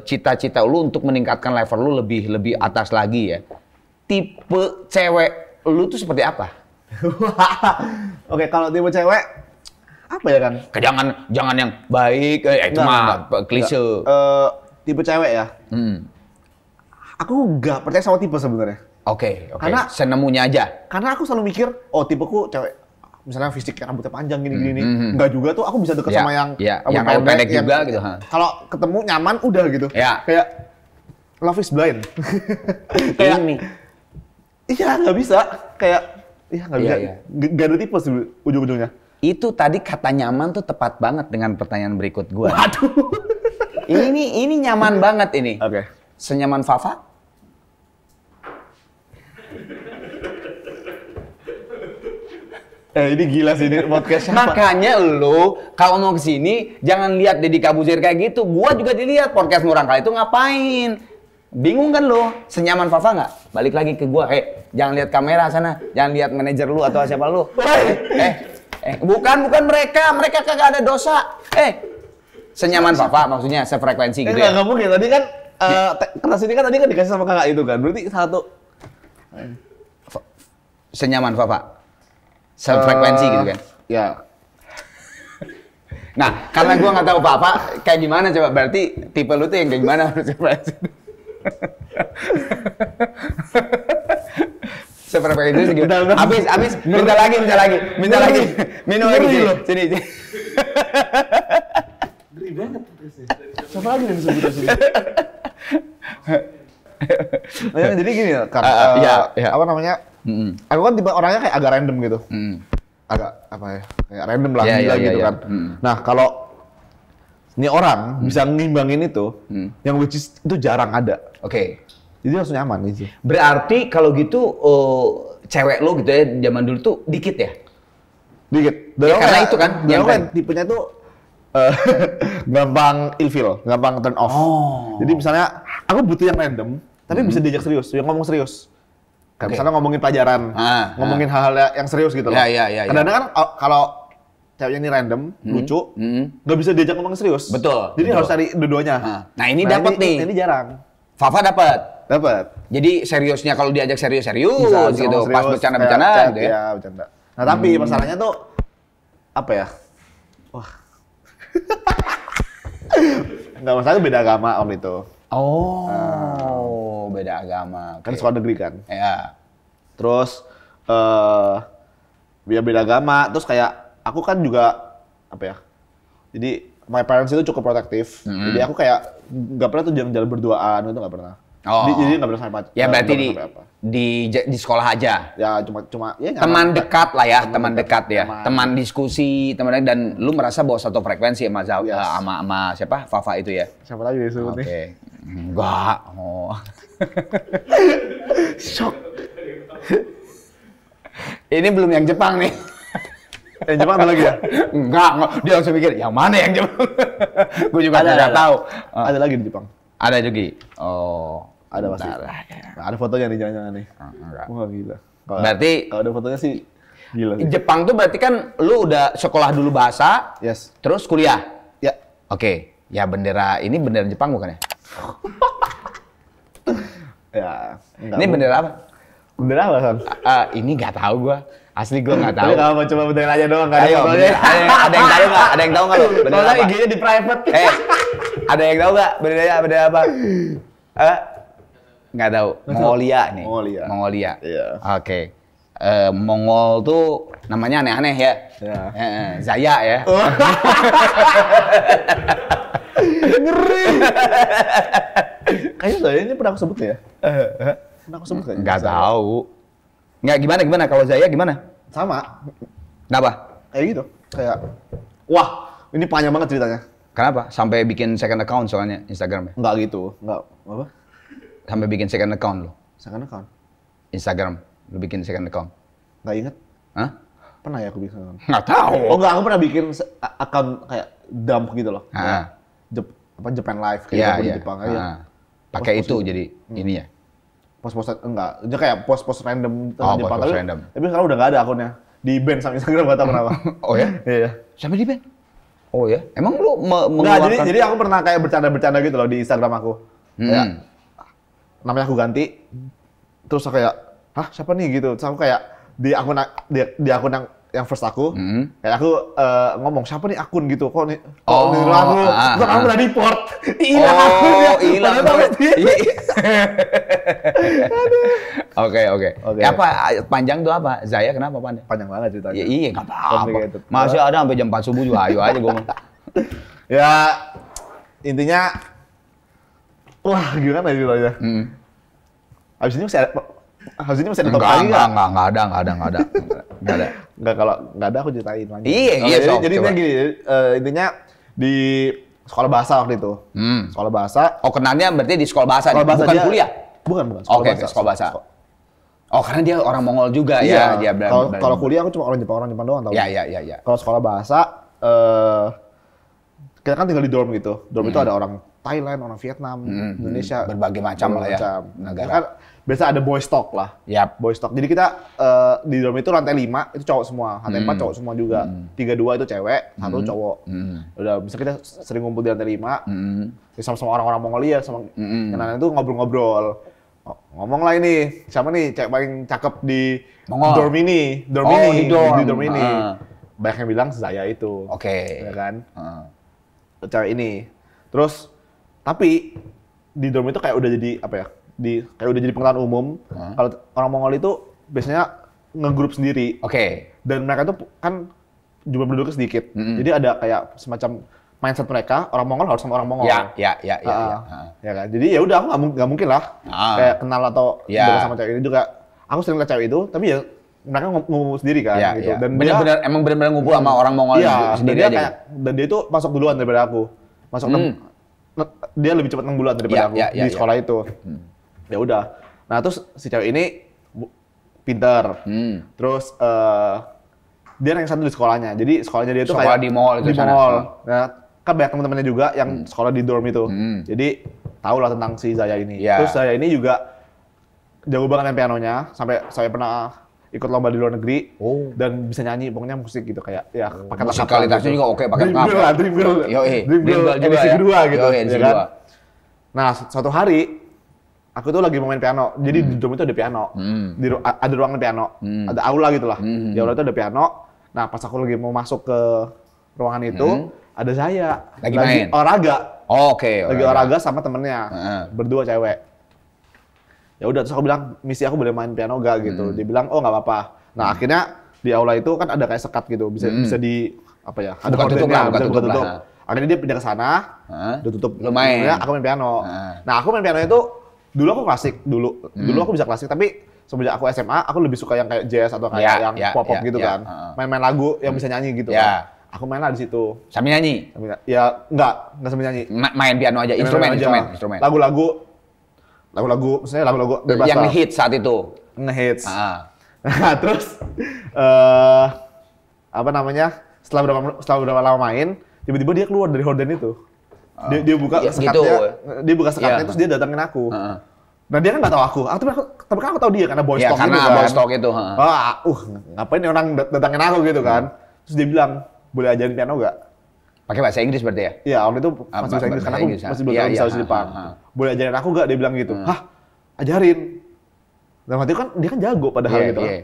Cita-cita lu untuk meningkatkan level lu lebih atas lagi ya. Tipe cewek lu tuh seperti apa? Oke, kalau tipe cewek apa ya kan? Jangan yang baik, itu mah klise. Tipe cewek ya. Aku nggak percaya sama tipe sebenarnya. Oke. Karena senemunya aja. Karena aku selalu mikir, oh tipeku cewek, misalnya fisiknya rambutnya panjang gini. Enggak juga tuh, aku bisa deket sama yang rambut pendek juga gitu. Kalau ketemu nyaman udah gitu. Kayak love is blind. Kayak ini. Iya, nggak bisa. Kayak nggak bisa. Nggak ada tipe sih ujung-ujungnya. Itu tadi kata nyaman tuh tepat banget dengan pertanyaan berikut gua. Waduh. Ini nyaman banget ini. Oke. Senyaman Fafa? Ini gila sih, ini podcast siapa? Makanya lu kalau mau kesini jangan lihat Deddy Kabuzir kayak gitu. Gua juga dilihat podcast Murang Kali itu ngapain. Bingung kan lu? Senyaman Fafa nggak? Balik lagi ke gua. Jangan lihat kamera sana. Jangan lihat manajer lu atau siapa lu. Bukan mereka. Mereka kagak ada dosa. Senyaman Fafa maksudnya sefrekuensi gitu ya? Nggak mungkin. Tadi kan kertas ini kan tadi kan dikasih sama kakak itu kan. Berarti satu. Senyaman Fafa. Sefrekuensi gitu kan? Ya. Nah, karena gua nggak tahu Fafa kayak gimana coba. Berarti tipe lu tuh yang kayak gimana? Sefrekuensi segitu. Abis, minta lagi. Minum lagi sini. Ngeri banget. Siapa lagi yang disebut sini? Jadi gini ya, apa namanya? Aku kan tipe orangnya kayak agak random gitu. Agak apa ya? Kayak random lah gitu kan. Nah, kalau ini orang bisa ngimbangin itu, yang which is itu jarang ada. Oke. Jadi langsung nyaman gitu. Berarti kalau gitu cewek lo gitu ya zaman dulu tuh dikit ya? Dikit. Karena itu kan yang kan tipenya tuh gampang ilfeel, gampang turn off. Jadi misalnya aku butuh yang random, tapi bisa diajak serius, yang ngomong serius. Kayak misalnya ngomongin pelajaran, ngomongin hal-hal yang serius gitu loh. Iya. Kadang-kadang kan kalau ceweknya ini random, lucu, nggak bisa diajak ngomong serius. Betul. Jadi harus cari dua-duanya. Nah ini dapat nih. Ini jarang. Fafa dapat. Dapat. Jadi seriusnya kalau diajak serius bisa gitu. Serius, Pas bercanda-bercanda gitu ya. Iya, bercanda. Nah tapi masalahnya tuh apa ya? Wah. Nggak, masalah beda agama om itu. Oh, beda agama. Kan sekolah negeri kan. Iya. Terus beda agama, terus kayak aku kan juga apa ya? Jadi my parents itu cukup protektif. Jadi aku kayak nggak pernah tuh jalan-jalan berduaan itu nggak pernah. Oh. Jadi nggak pernah sampai pacar. Ya berarti di sekolah aja. Ya cuma ya teman dekat lah ya, teman dekat ya. Teman diskusi, teman dan lu merasa bahwa satu frekuensi sama sama siapa? Fafa itu ya. Siapa lagi disebut nih? Oke. Enggak. Oh. Shock. Ini belum yang Jepang nih. Yang Jepang ada lagi ya? Enggak. Dia langsung mikir, yang mana yang Jepang? Gue juga nggak tahu. Ada lagi di Jepang. Ada juga. Oh. Ada pasti. Nah, ada fotonya nih jangan-jangan nih. Enggak. Wah gila. Berarti kalau ada fotonya sih gila sih. Jepang tuh berarti kan lu udah sekolah dulu bahasa. Yes. Terus kuliah. Ya. Oke. Ya bendera ini bendera Jepang bukan ya? Ya. Ini bendera apa? Bendera apa, San? Ini nggak tahu gua. Asli gua nggak tahu. Tapi mau coba bendera aja doang kan? Ayo, ada yang tahu nggak? Ada yang tahu nggak lo? Soalnya IG-nya di private. Ada yang tahu nggak bendera apa? Nggak tahu. Mongolia nih. Mongolia. Iya. Oke. Mongol tuh namanya aneh-aneh ya. Iya. Zaya ya. Ngeri. Kayaknya Zaya ini pernah aku sebut ya? Pernah aku sebut kayaknya. Nggak tahu. Nggak gimana kalau Zaya gimana? Sama. Kenapa? Kayak gitu. Kayak, wah ini panjang banget ceritanya. Kenapa? Sampai bikin second account soalnya Instagram ya? Nggak gitu. Nggak, apa? Sampai bikin second account lo? Second account? Instagram, lu bikin second account? Nggak inget. Hah? Pernah ya aku bikin account? Nggak tahu. Oh nggak, aku pernah bikin account kayak dump gitu loh. Japan Live kayak di Jepang aja. Pakai itu jadi ini ya? Post-post enggak, dia kayak post-post random tentang Jepang. Post random. Tapi sekarang udah nggak ada akunnya. Di ban sama Instagram, nggak tahu kenapa. Oh ya? Iya. Sampai di ban? Oh ya? Emang lu mengeluarkan... Nggak, jadi aku pernah kayak bercanda-bercanda gitu loh di Instagram aku. Kayak, namanya aku ganti, terus aku kayak, hah siapa nih gitu. Terus aku kayak di akun yang first aku, kayak aku ngomong siapa nih akun gitu, kok nih aku, terus aku udah report, hilang akunnya. Hilang. Oke. Apa panjang tuh apa? Zaya kenapa panjang? Panjang banget ceritanya. Iya nggak apa-apa. Masih ada sampai jam 4 subuh juga, ayo aja gue. Ya intinya, wah gimana ceritanya? Habis ini masih ada top lagi nggak? Nggak ada. Nggak, kalau nggak ada aku ceritain lagi. Iya. Jadi intinya gini, intinya di sekolah bahasa waktu itu. Sekolah bahasa. Oh kenalnya berarti di sekolah bahasa, bukan dia, kuliah? Bukan. Sekolah bahasa. Oh karena dia orang Mongol juga ya. Dia kalau kuliah aku cuma orang Jepang doang tau. Iya. Kalau sekolah bahasa, kita kan tinggal di dorm gitu. Dorm itu ada orang Thailand, orang Vietnam, Indonesia, berbagai macam lah ya. Negara. Kan biasa ada boys talk lah. Yap. Boys talk. Jadi kita di dorm itu lantai 5 itu cowok semua, lantai 4 cowok semua juga. 3-2 itu cewek, 1 cowok. Udah bisa kita sering ngumpul di lantai 5. Sama-sama orang-orang Mongolia sama kenalan itu ngobrol-ngobrol. Ngomong lah ini, siapa nih cewek paling cakep di dorm ini? Di dorm ini. Banyak yang bilang Zaya itu. Oke. Ya kan? Cewek ini. Terus tapi di dorm itu kayak udah jadi apa ya? Kayak udah jadi pengetahuan umum. Kalau orang Mongol itu biasanya ngegrup sendiri. Oke. Dan mereka itu kan jumlah penduduknya sedikit. Jadi ada kayak semacam mindset mereka, orang Mongol harus sama orang Mongol. Ya kan. Jadi ya udah aku nggak mungkin lah kayak kenal atau sama cewek ini juga. Aku sering lihat cewek itu, tapi ya mereka ngumpul sendiri kan gitu. Dan benar-benar ngumpul sama orang Mongol sendiri aja. Dan dia itu masuk duluan daripada aku. Dia lebih cepat 6 bulan daripada aku di sekolah itu. Ya udah. Nah, terus si cewek ini pinter. Terus dia yang satu di sekolahnya. Jadi sekolahnya dia itu kayak di mall di mall. Nah, kan banyak teman-temannya juga yang sekolah di dorm itu. Jadi tahu lah tentang si Zaya ini. Terus Zaya ini juga jago banget main pianonya sampai saya pernah ikut lomba di luar negeri dan bisa nyanyi, pokoknya musik gitu kayak ya pakai musikalitasnya juga oke, pakai Dream Girl lah, Dream Girl. Dream Girl edisi kedua gitu, ya kan? Nah, suatu hari aku tuh lagi mau main piano. Jadi di dorm itu ada piano. Ada ruangan piano. Ada aula gitu lah. Di aula itu ada piano. Nah, pas aku lagi mau masuk ke ruangan itu, ada saya lagi main olahraga. Oke. Lagi olahraga sama temennya. Berdua cewek. Ya udah, terus aku bilang, misi aku boleh main piano gak gitu. Dia bilang, oh nggak apa-apa. Nah, akhirnya di aula itu kan ada kayak sekat gitu. Bisa di apa ya? Ada buka tutup lah, buka tutup. Akhirnya dia pindah ke sana, udah tutup. Lu main. Aku main piano. Nah, aku main piano itu dulu aku klasik dulu aku bisa klasik, tapi semenjak aku SMA aku lebih suka yang kayak jazz atau kayak yang pop gitu kan. Main-main lagu yang bisa nyanyi gitu kan. Aku main lah di situ. Sambil nyanyi? Ya enggak sambil nyanyi. Main piano aja, instrumen. Lagu-lagu, misalnya lagu-lagu bebas yang hits saat itu. Nge-hits. Nah, terus apa namanya? Setelah berapa lama main, tiba-tiba dia keluar dari horden itu. Dia buka sekatnya, gitu. Dia buka sekatnya terus dia datangin aku. Nah, dia kan nggak tahu aku. Tapi kan aku tahu dia karena boys talk gitu kan. Karena boys talk itu. Ngapain nih orang datangin aku gitu kan? Terus dia bilang, boleh ajarin piano nggak? Pakai bahasa Inggris berarti ya? Iya, waktu itu masih bahasa Inggris karena aku masih belum tahu bahasa Jepang. Boleh ajarin aku nggak? Dia bilang gitu. Hah, ajarin. Dan waktu itu kan dia kan jago padahal gitu kan.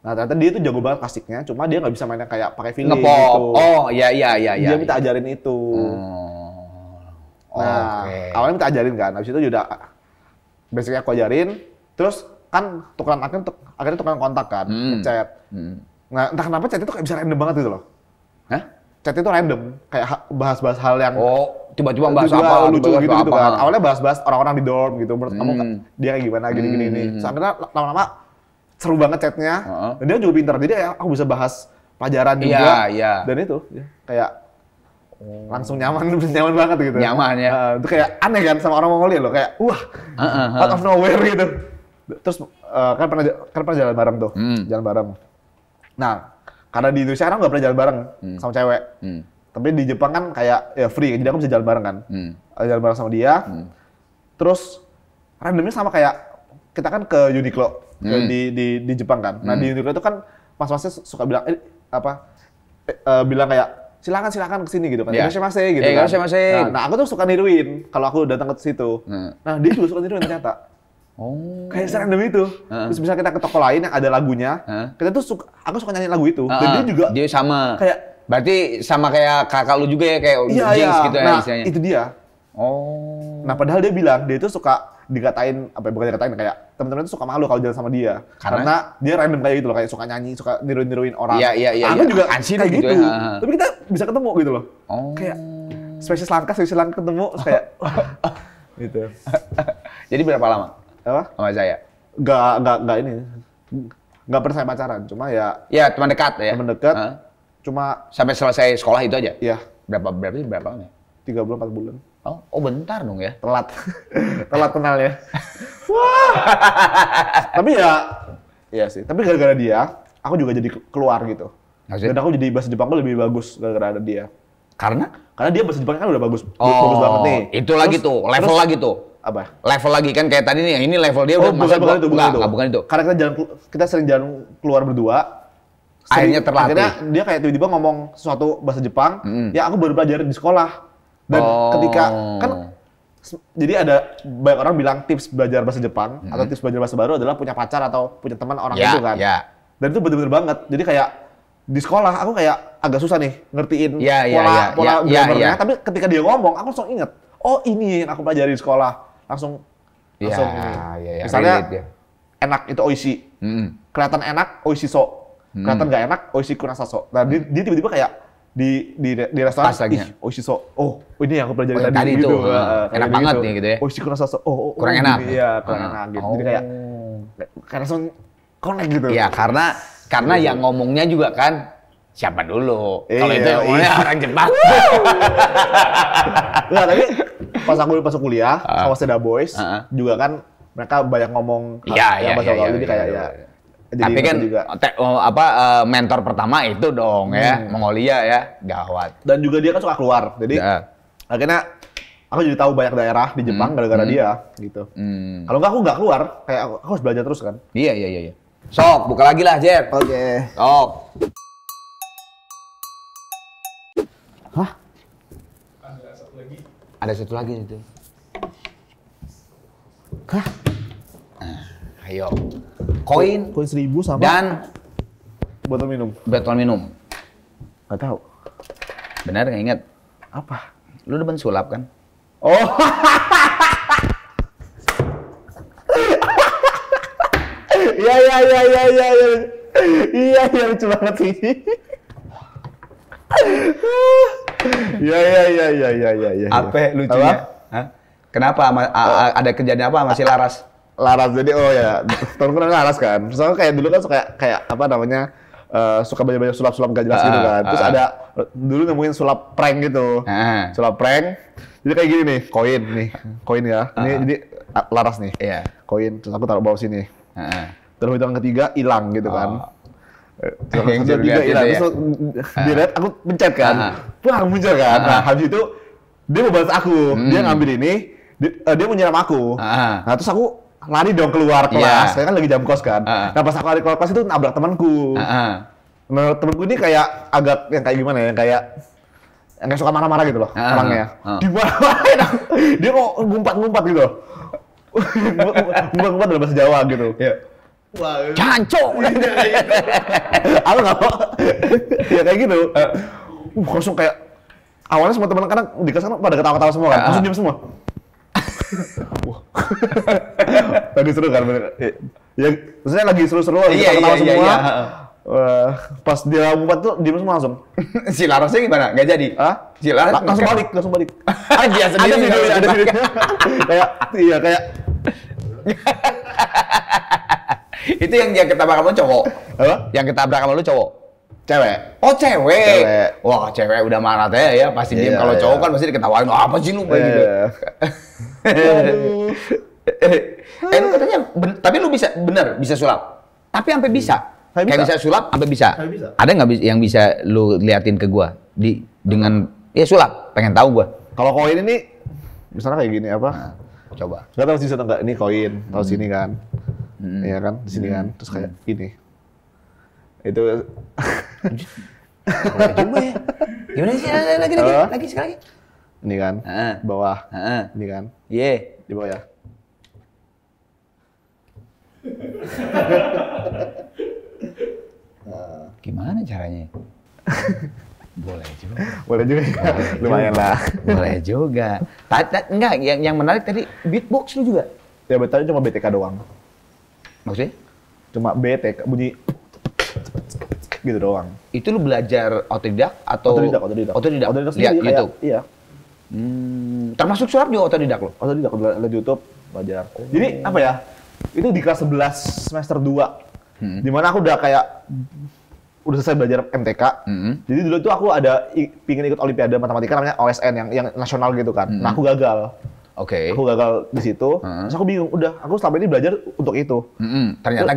Nah, ternyata dia tuh jago banget klasiknya, cuma dia nggak bisa mainnya kayak pakai feeling gitu. Oh, iya. Dia minta ajarin itu. Nah, awalnya minta ajarin kan, habis itu juga basicnya aku ajarin, terus kan akhirnya tukeran kontak kan, chat. Nah, entah kenapa chat itu kayak bisa random banget gitu loh. Hah? Chat itu random, kayak bahas-bahas hal yang tiba-tiba bahas apa, lucu gitu kan. Awalnya bahas-bahas orang-orang di dorm gitu, menurut kamu dia kayak gimana, gini-gini nih. Terus akhirnya lama-lama seru banget chatnya, dan dia juga pintar, jadi kayak aku bisa bahas pelajaran juga, dan itu kayak langsung nyaman banget gitu. Nyaman ya. Itu kayak aneh kan sama orang Mongolia loh, kayak wah, out of nowhere gitu. Terus kan pernah jalan bareng tuh, jalan bareng. Nah, karena di Indonesia kan nggak pernah jalan bareng sama cewek. Tapi di Jepang kan kayak ya free, jadi aku bisa jalan bareng kan. Jalan bareng sama dia. Terus randomnya sama kayak kita kan ke Uniqlo di Jepang kan. Nah, di Uniqlo itu kan mas-masnya suka bilang bilang kayak silakan kesini gitu kan. Irashimasu gitu kan. Nah, aku tuh suka niruin kalau aku datang ke situ. Nah, dia juga suka niruin ternyata. Kayak serandom itu. Terus misalnya kita ke toko lain yang ada lagunya, kita tuh aku suka nyanyi lagu itu. Dan dia juga sama. Kayak berarti sama kayak kakak lu juga ya, kayak Jinx gitu ya istilahnya. Itu dia. Nah, padahal dia bilang dia itu suka dikatain bukan dikatain, kayak teman-teman itu suka malu kalau jalan sama dia. Karena dia random kayak gitu loh, kayak suka nyanyi, suka niruin orang. Iya. Aku juga kayak gitu. Tapi kita bisa ketemu gitu loh. Kayak spesies langka ketemu kayak gitu. Jadi berapa lama? Apa? Sama saya? Nggak ini. Nggak pernah saya pacaran, cuma ya teman dekat ya? Teman dekat, cuma sampai selesai sekolah itu aja? Iya. Berapa lama ya? 3 bulan, 4 bulan. Oh bentar dong ya? Telat kenal ya. Wah. Tapi iya sih. Tapi gara-gara dia, aku juga jadi keluar gitu. Dan aku jadi bahasa Jepangku lebih bagus gara-gara ada dia. Karena dia bahasa Jepangnya kan udah bagus banget nih. Itu lagi tuh, level lagi tuh. Apa? Level lagi kan kayak tadi nih, yang ini level dia udah bukan itu. Karena kita sering jalan keluar berdua. Akhirnya terlatih. Akhirnya dia kayak tiba-tiba ngomong sesuatu bahasa Jepang, ya aku baru belajar di sekolah. Dan ketika kan jadi ada banyak orang bilang tips belajar bahasa Jepang atau tips belajar bahasa baru adalah punya pacar atau punya teman orang itu kan. Dan itu bener-bener banget. Jadi kayak di sekolah aku kayak agak susah nih ngertiin pola grammarnya. Tapi ketika dia ngomong aku langsung inget. Oh ini yang aku pelajari di sekolah. Langsung misalnya enak itu oishi. Kelihatan enak oishi so. Kelihatan nggak enak oishi kunasaso. Nah dia tiba-tiba kayak di restoran, oishi so. Oh ini yang aku pelajari tadi gitu. Enak banget nih gitu ya. Oishi kunasaso. Kurang enak. Iya kurang enak gitu. Jadi kayak langsung connect gitu. Iya karena yang ngomongnya juga kan siapa dulu. Kalau itu ngomongnya orang Jepang. Enggak, tapi pas aku kuliah sama Seda Boys juga kan mereka banyak ngomong bahasa Gaul, jadi kayak tapi kan mentor pertama itu dong ya, Mongolia ya, gawat. Dan juga dia kan suka keluar, jadi akhirnya aku jadi tahu banyak daerah di Jepang gara-gara dia gitu. Kalau nggak aku nggak keluar, kayak aku harus belajar terus kan. Iya. Sok, buka lagi lah, Jer. Oke. Sok. Hah? Ada satu lagi itu. Hah? Ayo. Koin 1.000 sama dan botol minum. botol minum. Nggak tahu. Benar nggak ingat? Apa? Lu demen sulap kan? Oh. Iya. Iya, lucu banget ini. Iya. Apa lucunya? Hah? Kenapa? Ada kejadian apa sama si Laras? Laras, jadi temen kan Laras kan. Soalnya kayak dulu kan suka kayak apa namanya, suka banyak sulap-sulap gak jelas gitu kan. Terus ada dulu nemuin sulap prank gitu. Sulap prank. Jadi kayak gini nih, koin ya. Ini jadi Laras nih. Iya. Koin, terus aku taruh bawah sini. Terus hitungan ketiga hilang gitu kan. Yang ketiga hilang. Terus dilihat aku pencet kan. Wah, muncul kan. Nah, habis itu dia mau balas aku. Dia ngambil ini, dia mau nyiram aku. Nah, terus aku lari dong keluar kelas. Saya kan lagi jam kos kan. Nah, pas aku lari keluar kelas itu nabrak temanku. Nah, temanku ini kayak agak yang kayak gimana ya, yang kayak suka marah-marah gitu loh orangnya. Dimarahin. Dia mau ngumpat-ngumpat gitu loh. Ngumpat dalam bahasa Jawa gitu. Wah, Cancok. aku nggak mau. Ya kayak gitu. Langsung kayak awalnya semua teman kadang di kelas kan pada ketawa-ketawa semua kan. Langsung diam semua. Tadi seru kan bener. Ya, maksudnya lagi seru-seru ketawa semua. Iya. Pas dia ngumpat tuh diam semua langsung. Si Larasnya gimana? Nggak jadi? Si Laras langsung balik. Dia sendiri ada video. Kayak itu yang ketabrak kamu cowok? Apa? Yang ketabrak kamu lu cowok? Cewek. Oh, cewek. Wah, cewek udah marah teh ya, pasti diam. Kalau cowok kan pasti diketawain, apa sih lu kayak gitu. Lu katanya, tapi lu bisa sulap. Tapi sampai bisa. Kayak bisa sulap sampai bisa. Ada nggak yang bisa lu liatin ke gua dengan sulap? Pengen tahu gua. Kalau koin ini misalnya kayak gini apa? Nah, coba. Nggak tahu sih atau enggak, ini koin, tahu sini kan. Iya kan, di sini kan. Terus kayak ini. Itu boleh juga ya. Gimana sih? Lagi sekali. Ini kan, bawah. Ini kan. Iya. Di bawah ya. Gimana caranya? Boleh juga. Boleh juga. Lumayan lah. Boleh juga. Enggak, yang menarik tadi beatbox lu juga. Ya betulnya cuma BTK doang. Maksudnya? Cuma BTK bunyi gitu doang. Itu lu belajar otodidak atau Otodidak lihat YouTube? Iya. Termasuk sulap juga otodidak lo? Otodidak, lihat YouTube, belajar. Jadi apa ya? Itu di kelas 11 semester 2. Dimana aku udah selesai belajar MTK. Jadi dulu itu aku pingin ikut olimpiade matematika namanya OSN yang nasional gitu kan. Nah, aku gagal. Oke. Aku gagal di situ. Terus aku bingung, aku selama ini belajar untuk itu. Ternyata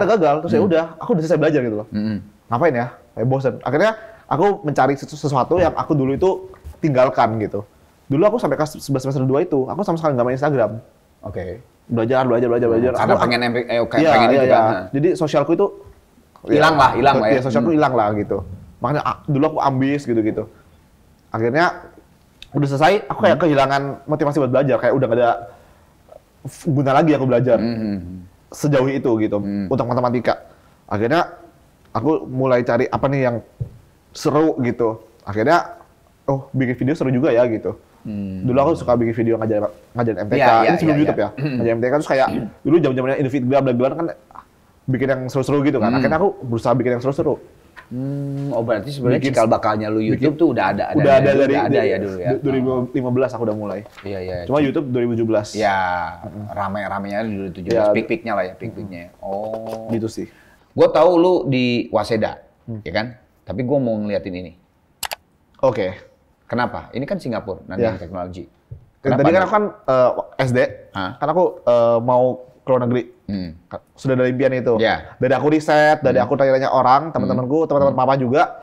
gagal. Terus ya udah, aku udah selesai belajar gitu loh. Ngapain ya? Kayak bosan. Akhirnya aku mencari sesuatu yang aku dulu itu tinggalkan gitu. Dulu aku sampai kelas 11 semester 2 itu, aku sama sekali nggak main Instagram. Oke. Belajar. Karena pengen itu kan. Jadi sosialku itu hilang lah ya. Iya, sosialku hilang lah gitu. Makanya dulu aku ambis gitu. Akhirnya udah selesai, aku kayak kehilangan motivasi buat belajar, kayak udah gak ada guna lagi aku belajar. Sejauh itu gitu untuk matematika. Akhirnya aku mulai cari apa nih yang seru gitu. Akhirnya bikin video seru juga ya gitu. Dulu aku suka bikin video ngajarin MTK. Ini sebelum YouTube ya. Ngajarin MTK terus kayak dulu zaman-zamannya Indofitgram kan bikin yang seru-seru gitu kan. Akhirnya aku berusaha bikin yang seru-seru. Berarti sebenarnya cikal bakalnya lu YouTube tuh udah ada ya dulu ya. 2015 aku udah mulai. Iya. Cuma YouTube 2017. Ya, rame-ramenya dulu 2017. Peak-peaknya lah ya, peak-peaknya. Oh. Gitu sih. Gue tahu lu di Waseda, ya kan? Tapi gue mau ngeliatin ini. Oke. Kenapa? Ini kan Singapura, Nanyang Technology. Tadi kan aku kan SD, kan aku mau ke luar negeri. Sudah ada impian itu. Dari aku riset, dari aku tanya-tanya orang, teman-temanku, teman-teman papa juga.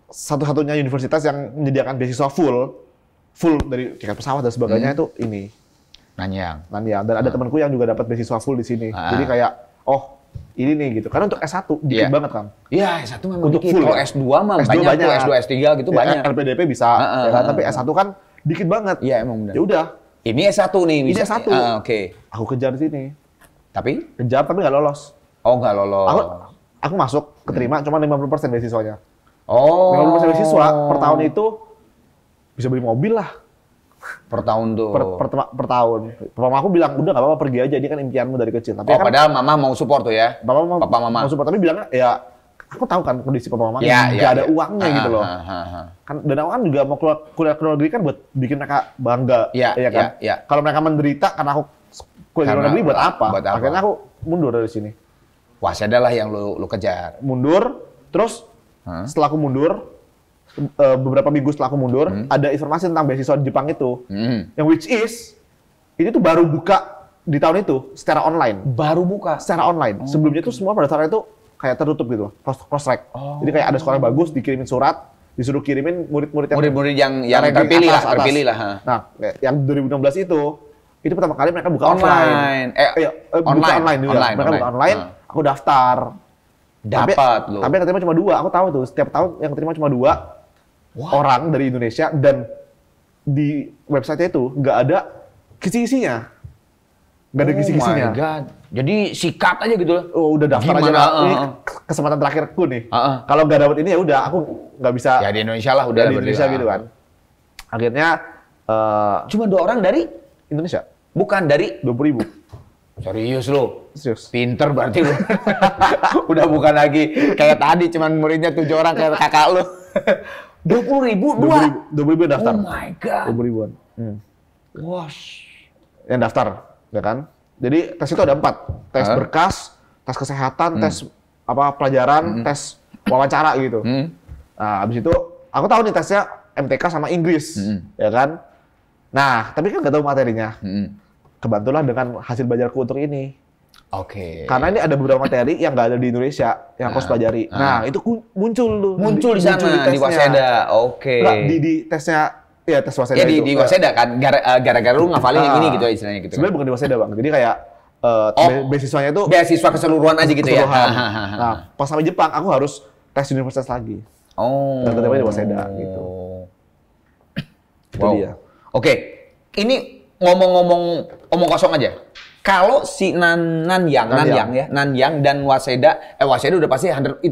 Satu-satunya universitas yang menyediakan beasiswa full dari tiket pesawat dan sebagainya itu ini. Nanyang. Dan ada temanku yang juga dapat beasiswa full di sini. Jadi kayak, ini nih gitu. Karena untuk S1 dikit banget kan. Iya, S1 memang untuk dikit. Kalau S2 mah S2 banyak, S2, S3 gitu banyak. LPDP bisa, ya kan? Tapi S1 kan dikit banget. Iya, emang benar. Ya udah. Ini S1 nih. Ini S1. Oke. Aku kejar di sini. Tapi? Kejar tapi nggak lolos. Oh, nggak lolos. Aku masuk, keterima cuma 50% beasiswanya. Oh. 50% beasiswa per tahun itu bisa beli mobil lah. Per tahun tuh? Per tahun. Mama aku bilang, udah nggak apa-apa pergi aja, dia kan impianmu dari kecil. Tapi kan, padahal mama mau support tuh ya? Papa mama mau support, tapi bilangnya ya, aku tahu kan kondisi papa mama nggak ada uangnya gitu loh. Kan, dan aku kan juga mau kuliah ke luar negeri kan buat bikin mereka bangga. Iya kan? Kalau mereka menderita karena aku kuliah ke luar negeri buat apa? Akhirnya aku mundur dari sini. Waseda lah yang lu kejar. Mundur, terus setelah aku mundur, beberapa minggu setelah aku mundur, ada informasi tentang beasiswa di Jepang itu. Yang which is, ini tuh baru buka di tahun itu, secara online. Baru buka? Secara online. Sebelumnya tuh semua pada saat itu kayak tertutup gitu, cross-track. Jadi kayak ada sekolah bagus, dikirimin surat, disuruh kirimin murid-murid yang terpilih lah. Nah, yang 2016 itu pertama kali mereka buka offline. Buka online juga. Mereka buka online, aku daftar. Dapat loh. Tapi yang keterima cuma 2, aku tahu tuh. Setiap tahun yang keterima cuma 2 orang dari Indonesia, dan di website itu nggak ada kisi-kisinya. Nggak ada kisi-kisinya. Oh my God. Jadi sikat aja gitu loh. Oh, udah daftar aja lah. Ini kesempatan terakhirku nih. Kalau nggak dapet ini ya udah, aku nggak bisa. Ya di Indonesia lah udah. Di Indonesia gitu kan. Akhirnya cuma 2 orang dari Indonesia. Bukan dari 20.000. Serius lo? Serius. Pinter berarti lo. Udah bukan lagi kayak tadi cuman muridnya 7 orang kayak kakak lo. 20.000 2. 20.000 daftar. Oh my God. 20.000-an. Wash. Yang daftar, ya kan? Jadi tes itu ada 4. Tes berkas, tes kesehatan, tes pelajaran, tes wawancara gitu. Nah, abis itu aku tahu nih tesnya MTK sama Inggris, ya kan? Nah, tapi kan nggak tahu materinya. Kebantulah dengan hasil belajarku untuk ini. Oke. Karena ini ada beberapa materi yang nggak ada di Indonesia yang aku harus pelajari. Nah, itu muncul tuh. Muncul di sana, di Waseda. Oke. Nggak, di tesnya, ya tes Waseda ya, itu. di Waseda kan, gara-gara lu ngafalin yang ini gitu istilahnya gitu. Sebenarnya bukan di Waseda, Bang. Jadi kayak beasiswanya itu beasiswa keseluruhan aja gitu ya. Nah, pas sampai Jepang aku harus tes universitas lagi. Oh. Dan ketemunya di Waseda gitu. Itu dia. Oke. Ini ngomong kosong aja. Kalau si Nanyang dan Waseda udah pasti 100%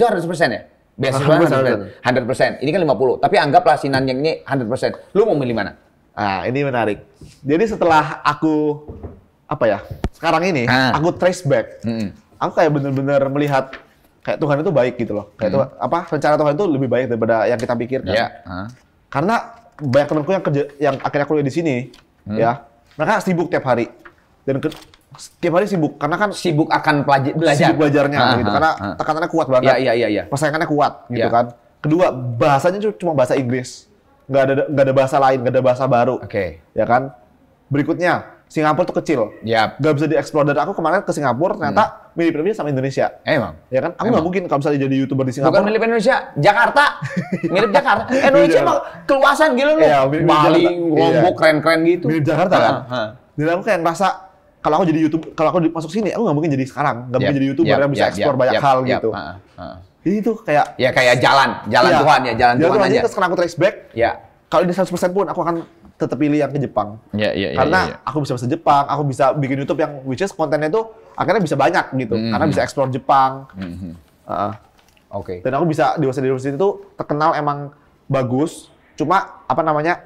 ya? Beasiswa 100%. Ini kan 50. Tapi anggaplah si Nanyang ini 100%. Lu mau milih mana? Nah, ini menarik. Jadi setelah aku sekarang ini aku trace back. Aku kayak bener-bener melihat kayak Tuhan itu baik gitu loh. Kayak itu rencana Tuhan itu lebih baik daripada yang kita pikirkan. Karena banyak temanku yang akhirnya kuliah di sini, ya, mereka sibuk tiap hari. Dan tiap hari sibuk karena kan sibuk akan belajar. Sibuk belajarnya gitu. Karena tekanannya kuat banget. Iya. Persaingannya kuat gitu kan. Kedua, bahasanya cuma bahasa Inggris. Nggak ada bahasa lain, nggak ada bahasa baru. Oke. Ya kan? Berikutnya, Singapura tuh kecil. Nggak bisa dieksplor. Dan aku kemarin ke Singapura, ternyata mirip-miripnya sama Indonesia. Emang? Ya kan? Aku nggak mungkin kalau misalnya jadi YouTuber di Singapura. Bukan mirip Indonesia, Jakarta. Mirip Jakarta. Indonesia emang keluasan gila lu. Bali, Lombok, keren-keren gitu. Mirip Jakarta kan? Dan aku kayak ngerasa, kalau aku jadi YouTuber, kalau aku masuk sini, aku nggak mungkin jadi sekarang. Nggak mungkin jadi YouTuber yang bisa eksplor banyak hal gitu. Ini tuh kayak... Ya kayak jalan Tuhan ya, jalan Tuhan aja. Terus karena aku trace back, kalau ini 100% pun aku akan tetap pilih yang ke Jepang. Karena aku bisa bahasa Jepang, aku bisa bikin YouTube yang which is kontennya itu akhirnya bisa banyak gitu. Karena bisa explore Jepang. Dan aku bisa di Waseda University itu terkenal emang bagus. Cuma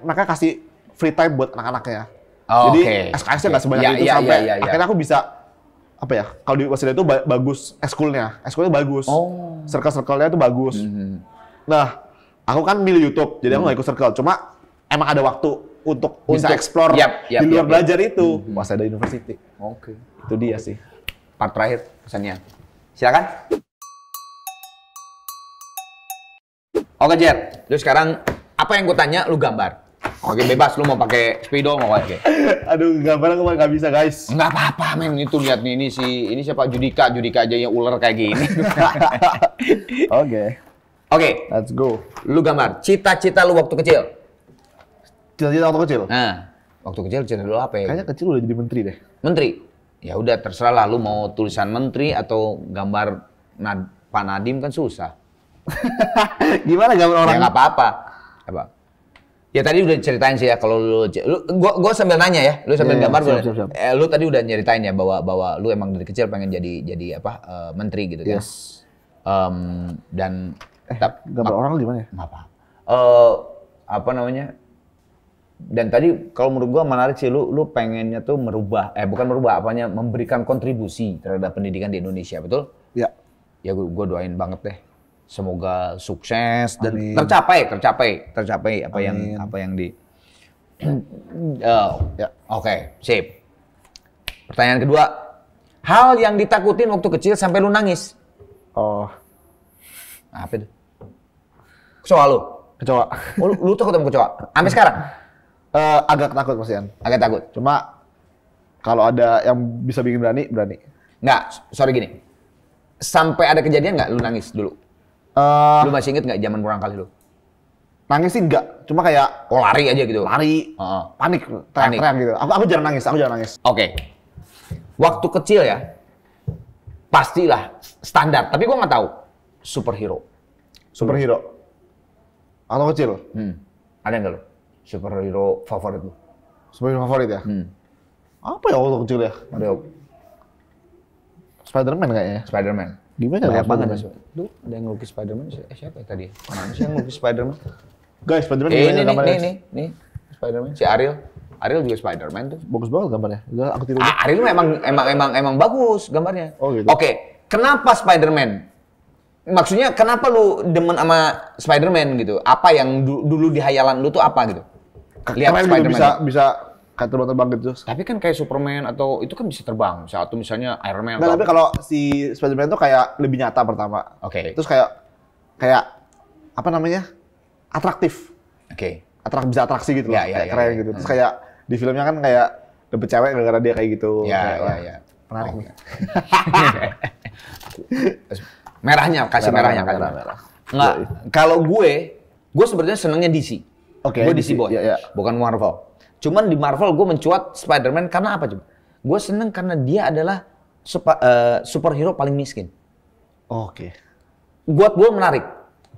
mereka kasih free time buat anak-anaknya. Jadi SKS-nya nggak sebanyak itu sampai akhirnya aku bisa kalau di Waseda itu bagus ekskulnya bagus. Circle-circle-nya itu bagus. Nah, aku kan milih YouTube, jadi aku nggak ikut circle. Cuma emang ada waktu untuk bisa explore di luar belajar itu. Waseda University. Itu dia sih. Part terakhir pesannya. Silakan. Oke, Jer. Terus sekarang apa yang gue tanya lu gambar. Oke, bebas lu mau pakai spidol mau pakai. Aduh, gambar aku nggak bisa, guys. Nggak apa-apa, men. Itu lihat nih, ini siapa Judika aja yang ular kayak gini. Oke, let's go. Lu gambar. Cita-cita lu waktu kecil. Cita-cita waktu kecil? Nah, waktu kecil cita lu apa ya? Kayaknya kecil udah jadi menteri deh. Menteri? Ya udah terserah lah, lu mau tulisan menteri atau gambar Pak Nadiem kan susah. Gimana gambar orang? Ya nggak apa-apa. Apa? Ya tadi udah ceritain sih ya kalau gua sambil nanya ya, lu sambil gambar siap. Lu tadi udah nyeritain ya bahwa lu emang dari kecil pengen jadi menteri gitu kan. Yes. Dan gambar orang gimana ya? Apa? Apa namanya? Dan tadi kalau menurut gua menarik sih lu pengennya tuh bukan merubah memberikan kontribusi terhadap pendidikan di Indonesia, betul? Ya. Ya gua doain banget deh. Semoga sukses dan tercapai apa yang di ya. Oke, sip. Pertanyaan kedua, hal yang ditakutin waktu kecil sampai lu nangis. Oh. Apa itu? Kecoa lu? Kecoa. Oh, lu takut sama kecoa? Sampai sekarang? Agak takut Mas Ian. Agak takut. Cuma kalau ada yang bisa bikin berani. Nggak, sorry gini. Sampai ada kejadian nggak lu nangis dulu? Lu masih inget nggak zaman pertama kali lu? Nangis sih enggak, cuma kayak lari aja gitu. Lari, panik, teriak-teriak gitu. Aku jarang nangis. Oke. Waktu kecil ya, pastilah standar. Tapi gua nggak tahu superhero. Atau kecil? Ada nggak lu? Superhero favorit lu? Superhero favorit ya? Apa ya waktu kecil ya? Ada Spider-Man kayaknya. Spider-Man. Gimana banyak banget ya? Lu ada yang ngelukis Spider-Man? Siapa ya tadi? Mana sih yang ngelukis Spider-Man? Guys, Spider-Man ini Spider-Man. Si Ariel juga Spider-Man tuh. Bagus banget gambarnya. Aku tiru. Ariel emang bagus gambarnya. Oh gitu. Oke, kenapa Spider-Man? Maksudnya kenapa lu demen sama Spider-Man gitu? Apa yang dulu di hayalan lu tuh apa gitu? Lihat Spider-Man bisa kayak terbang gitu. Tapi kan kayak Superman atau itu kan bisa terbang. Satu misalnya Iron Man. Nggak, tapi kalau si Spider-Man tuh kayak lebih nyata pertama. Oke. Terus kayak apa namanya? Atraktif. Oke. Bisa atraksi gitu loh. Ya, keren gitu. Terus kayak di filmnya kan kayak dapet cewek gara-gara dia kayak gitu. Ya. Menarik nih. Merahnya. Merah. Nggak, kalau gue sebenarnya senengnya DC. Oke. Gue DC boy, ya. bukan Marvel. Cuman di Marvel gue mencuat Spider-Man karena apa coba? Gue seneng karena dia adalah superhero paling miskin. Oke. Buat gue menarik.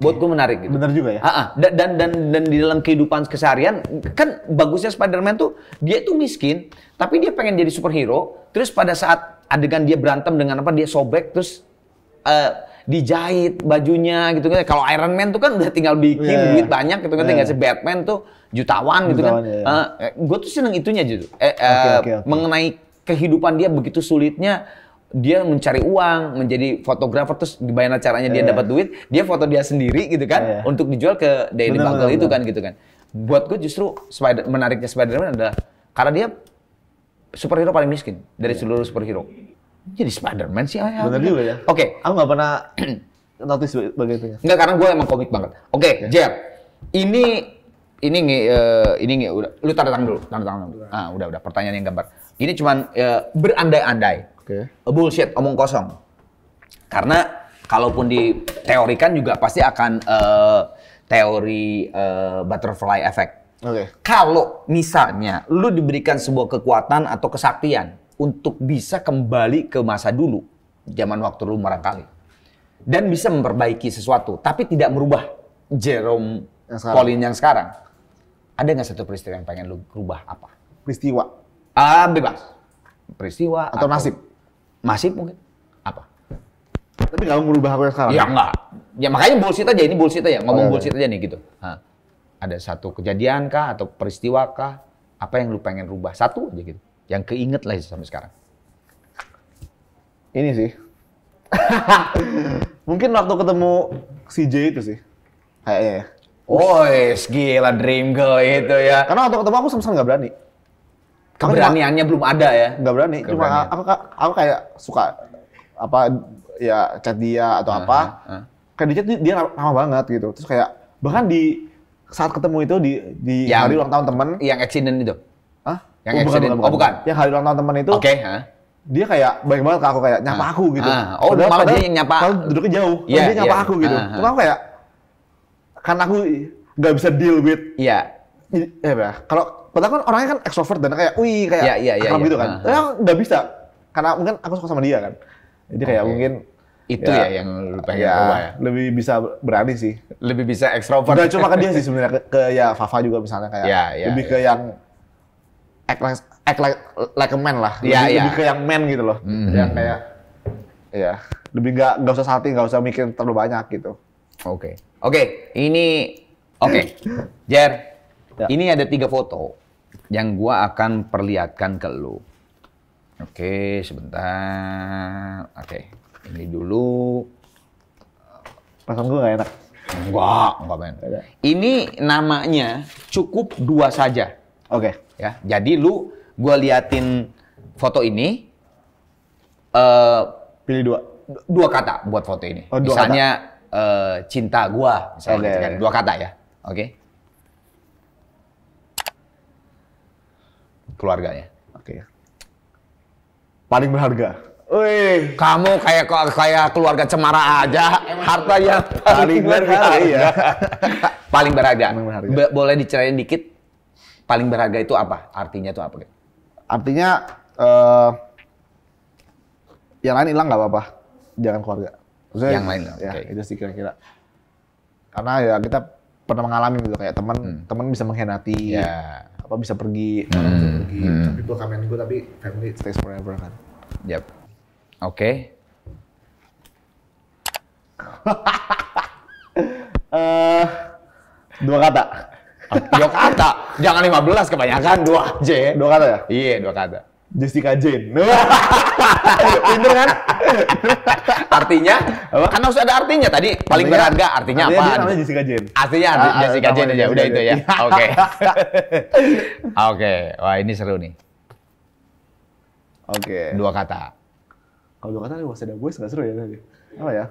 Gitu. Bener juga ya. Dan di dalam kehidupan keseharian kan bagusnya Spider-Man tuh dia tuh miskin, tapi dia pengen jadi superhero. Terus pada saat adegan dia berantem dengan apa dia sobek terus dijahit bajunya gitu kan. Kalau Iron Man tuh kan udah tinggal bikin duit banyak gitu kan. Tinggal si Batman tuh jutawan gitu kan. Gue tuh seneng itunya gitu. Okay. Mengenai kehidupan dia begitu sulitnya. Dia mencari uang, menjadi fotografer, terus gimana caranya dia dapat duit, dia foto dia sendiri gitu kan, untuk dijual ke Daily Bugle itu kan gitu kan. Buat gue justru menariknya Spider-Man adalah karena dia superhero paling miskin dari seluruh superhero. Jadi Spider-Man sih. Bener juga ya. Oke. Aku nggak pernah notice begitu. Enggak, karena gue emang komik banget. Oke, Jer. Ini udah, lu tanda tangan dulu. Udah pertanyaan yang gambar. Ini cuman berandai-andai. Bullshit, omong kosong. Karena kalaupun diteorikan juga pasti akan teori butterfly effect. Kalau misalnya lu diberikan sebuah kekuatan atau kesaktian untuk bisa kembali ke masa dulu, zaman waktu lu merangkali, dan bisa memperbaiki sesuatu, tapi tidak merubah Jerome Pauline yang sekarang. Ada nggak satu peristiwa yang pengen lu rubah apa? Peristiwa. Bebas. Peristiwa atau nasib? Nasib mungkin. Apa? Tapi nggak mau merubah aku yang sekarang? Ya nggak. Ya makanya bullshit aja, ini bullshit aja. Ngomong bullshit aja nih gitu. Ada satu kejadian kah atau peristiwa kah? Apa yang lu pengen rubah? Satu aja gitu. Yang keinget lah sampai sekarang. Ini sih. Mungkin waktu ketemu CJ itu sih. Kayaknya. Gila dream girl itu ya. Karena waktu ketemu aku sama sekali nggak berani. Keberaniannya belum ada ya? Nggak berani. Cuma aku kayak suka chat dia atau apa. Kayak di chat dia lama banget gitu. Terus kayak bahkan di saat ketemu itu di hari ulang tahun teman. Yang accident itu? Yang accident? Bukan. Yang hari ulang tahun teman itu. Dia kayak baik banget ke aku, kayak nyapa aku gitu. Malah dia yang nyapa. Kalau duduknya jauh, dia nyapa aku gitu. Cuma aku kayak, kan aku nggak bisa deal with. Kalau padahal kan orangnya kan extrovert dan kayak, kayak akrab gitu kan. Tapi aku nggak bisa. karena mungkin aku suka sama dia kan. Jadi kayak mungkin itu ya yang lu pengen coba ya. Lebih bisa berani sih. Lebih bisa ekstrovert. Udah cuma ke dia sih sebenarnya ke ya Fafa juga misalnya kayak lebih ke yang act like a man lah. Lebih ke yang man gitu loh. Yang kayak lebih nggak usah salting, nggak usah mikir terlalu banyak gitu. Oke, ini Jer, ini ada 3 foto yang gua akan perlihatkan ke lu. Oke, sebentar. Oke, ini dulu. Pasang gue nggak enak. Enggak men. Ini namanya cukup 2 saja. Oke. Ya, jadi gua liatin foto ini. Pilih 2 kata buat foto ini. Misalnya cinta gua, misalnya 2 kata ya. Oke. Keluarganya. Oke. Paling berharga. Wih, kamu kayak keluarga Cemara aja. Harta yang paling berharga. Iya. Paling berharga. Boleh diceritain dikit? Paling berharga itu apa? Artinya itu apa? Artinya yang lain hilang nggak apa-apa, jangan keluarga. Maksudnya, yang lain, itu sih kira-kira. Karena ya kita pernah mengalami gitu kayak teman bisa mengkhianati, apa bisa pergi, bisa pergi. People come and go, tapi family stays forever kan. Yap. Oke. 2 kata. 2 kata. Jangan 15 kebanyakan 2 aja. 2 kata ya? Iya, 2 kata. Jessica Jane. Pinter kan? Artinya? Apa? Kan harus ada artinya tadi. Paling berharga artinya apa? Namanya Jessica Jane. Artinya Jessica Jane aja. Udah itu ya. Oke. Oke. Wah, ini seru nih. Oke. 2 kata. Kalau 2 kata nih Waseda Boys nggak seru ya tadi. Apa ya?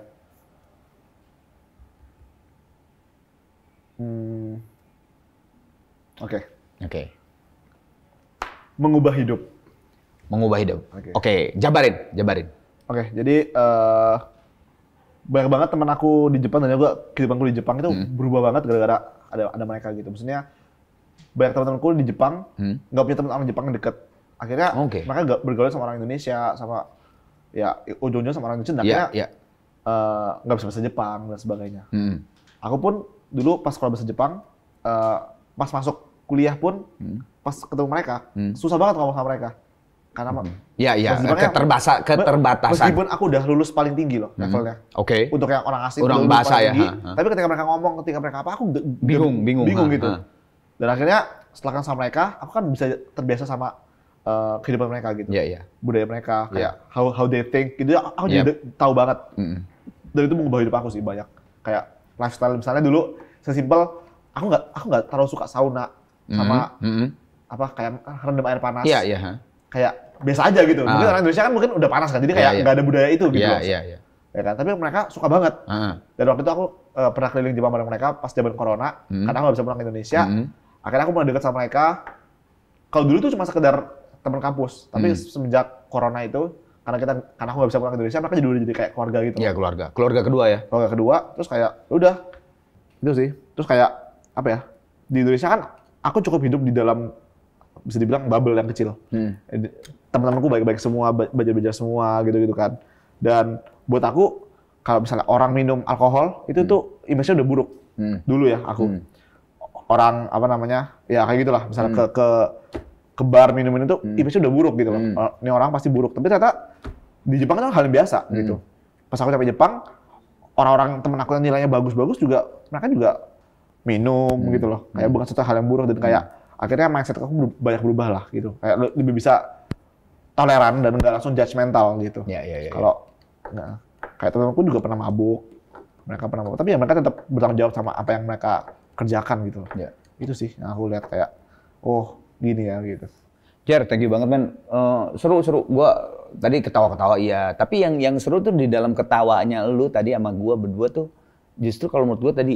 Oke. Mengubah hidup. Mengubah hidup. Oke. Jabarin. Oke, jadi banyak banget teman aku di Jepang dan juga kehidupanku di Jepang itu berubah banget gara-gara ada mereka gitu. Maksudnya banyak teman-temanku di Jepang nggak punya teman orang Jepang yang deket. Akhirnya mereka bergaul sama orang Indonesia, sama ya ujung-ujungnya sama orang Indonesia. Dan akhirnya nggak bisa bahasa Jepang dan sebagainya. Aku pun dulu pas sekolah bahasa Jepang, pas masuk kuliah pun, pas ketemu mereka, susah banget ngomong sama mereka. Karena keterbatasan. Meskipun aku udah lulus paling tinggi loh levelnya. Oke. Untuk yang orang asing orang bahasa ya. Tapi ketika mereka ngomong, ketika mereka apa, aku bingung gitu. Dan akhirnya setelah kan sama mereka, aku kan bisa terbiasa sama kehidupan mereka gitu. Budaya mereka, kayak how they think gitu. Aku jadi tahu banget. Dan itu mengubah hidup aku sih banyak. Kayak lifestyle misalnya dulu sesimpel aku nggak terlalu suka sauna sama apa kayak rendam air panas. Kayak biasa aja gitu. Mungkin orang Indonesia kan mungkin udah panas kan, jadi kayak nggak ada budaya itu gitu. Ya kan? Tapi mereka suka banget. Dan waktu itu aku pernah keliling Jepang bareng mereka pas zaman corona, karena aku nggak bisa pulang ke Indonesia. Akhirnya aku mulai dekat sama mereka. Kalau dulu tuh cuma sekedar teman kampus, tapi semenjak corona itu, karena aku nggak bisa pulang ke Indonesia, mereka jadi kayak keluarga gitu. Iya, keluarga kedua ya. Keluarga kedua, terus kayak udah itu sih. Terus kayak apa ya? Di Indonesia kan aku cukup hidup di dalam bisa dibilang bubble yang kecil. Teman-temanku baik-baik semua, belajar-belajar semua gitu-gitu kan. Dan buat aku kalau misalnya orang minum alkohol itu tuh image-nya udah buruk. Dulu ya aku. Orang apa namanya? Ya kayak gitulah, misalnya ke bar minumin itu image-nya udah buruk gitu loh. Ini orang pasti buruk. Tapi ternyata di Jepang itu hal yang biasa gitu. Pas aku sampai Jepang, orang-orang temen aku yang nilainya bagus-bagus juga mereka juga minum gitu loh. Kayak bukan suatu hal yang buruk dan kayak akhirnya mindset aku banyak berubah lah gitu. Kayak lebih bisa toleran dan nggak langsung judgmental gitu. Kalau kayak teman-temanku juga pernah mabuk, mereka pernah mabuk, tapi ya mereka tetap bertanggung jawab sama apa yang mereka kerjakan gitu. Itu sih yang aku lihat kayak, oh gini ya gitu. Jer, thank you banget men. Seru. Gua tadi ketawa-ketawa iya, tapi yang seru tuh di dalam ketawanya lu tadi sama gua berdua tuh. Justru kalau menurut gue tadi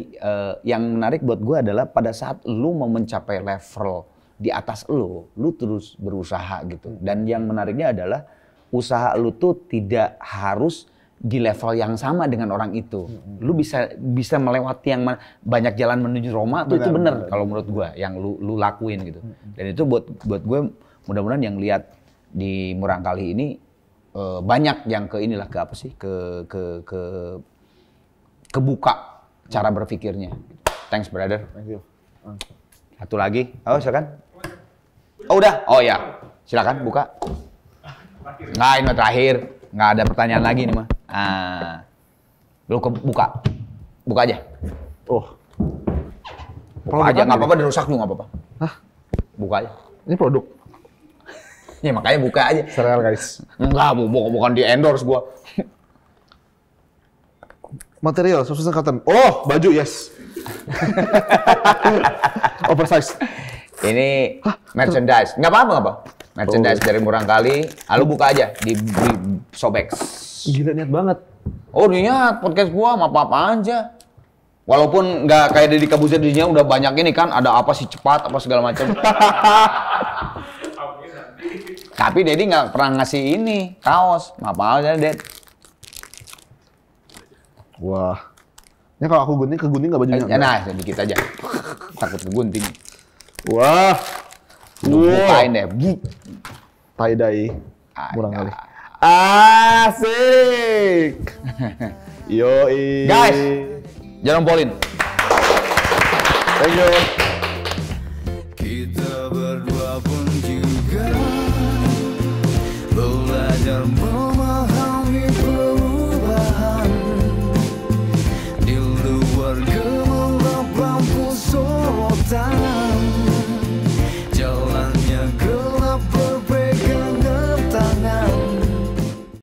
yang menarik buat gue adalah pada saat lu mau mencapai level di atas lu terus berusaha gitu. Dan yang menariknya adalah usaha lu tuh tidak harus di level yang sama dengan orang itu. Lu bisa melewati yang banyak jalan menuju Roma tuh itu bener kalau menurut gue yang lu lakuin gitu. Dan itu buat gue mudah-mudahan yang lihat di Murangkali ini banyak yang ke inilah ke apa sih kebuka cara berpikirnya. Thanks brother. Thank you. Satu lagi. Oh silakan. Oh udah. Oh ya. Silakan buka. Nggak, ini terakhir. Nggak ada pertanyaan lagi nih mah. Lu buka. Buka aja. Oh. Buka aja nggak apa-apa, dan rusak juga nggak apa-apa. Hah? Buka aja. Ini produk. Ya makanya buka aja. Sereal guys. Enggak, bukan di endorse gua. Material, susah cotton. Oh, baju, yes. Oversize. Ini merchandise. Nggak apa-apa. Merchandise dari Murang Kali. Lalu buka aja di Sobex. Gila, niat banget. Oh, niat podcast gua apa-apa aja. Walaupun nggak kayak Deddy Corbuzier dirinya udah banyak ini kan, ada apa sih cepat, apa segala macam. Tapi Deddy nggak pernah ngasih ini, kaos. Apa aja, Ded. Wah. Ini kalau aku gunting, kegunting nggak bajunya? Nah, sedikit aja. Takut kegunting. Wah. Bukain deh. Tie-dye. Murang Kali. Asik. Yoi. Guys, jangan polin. Thank you.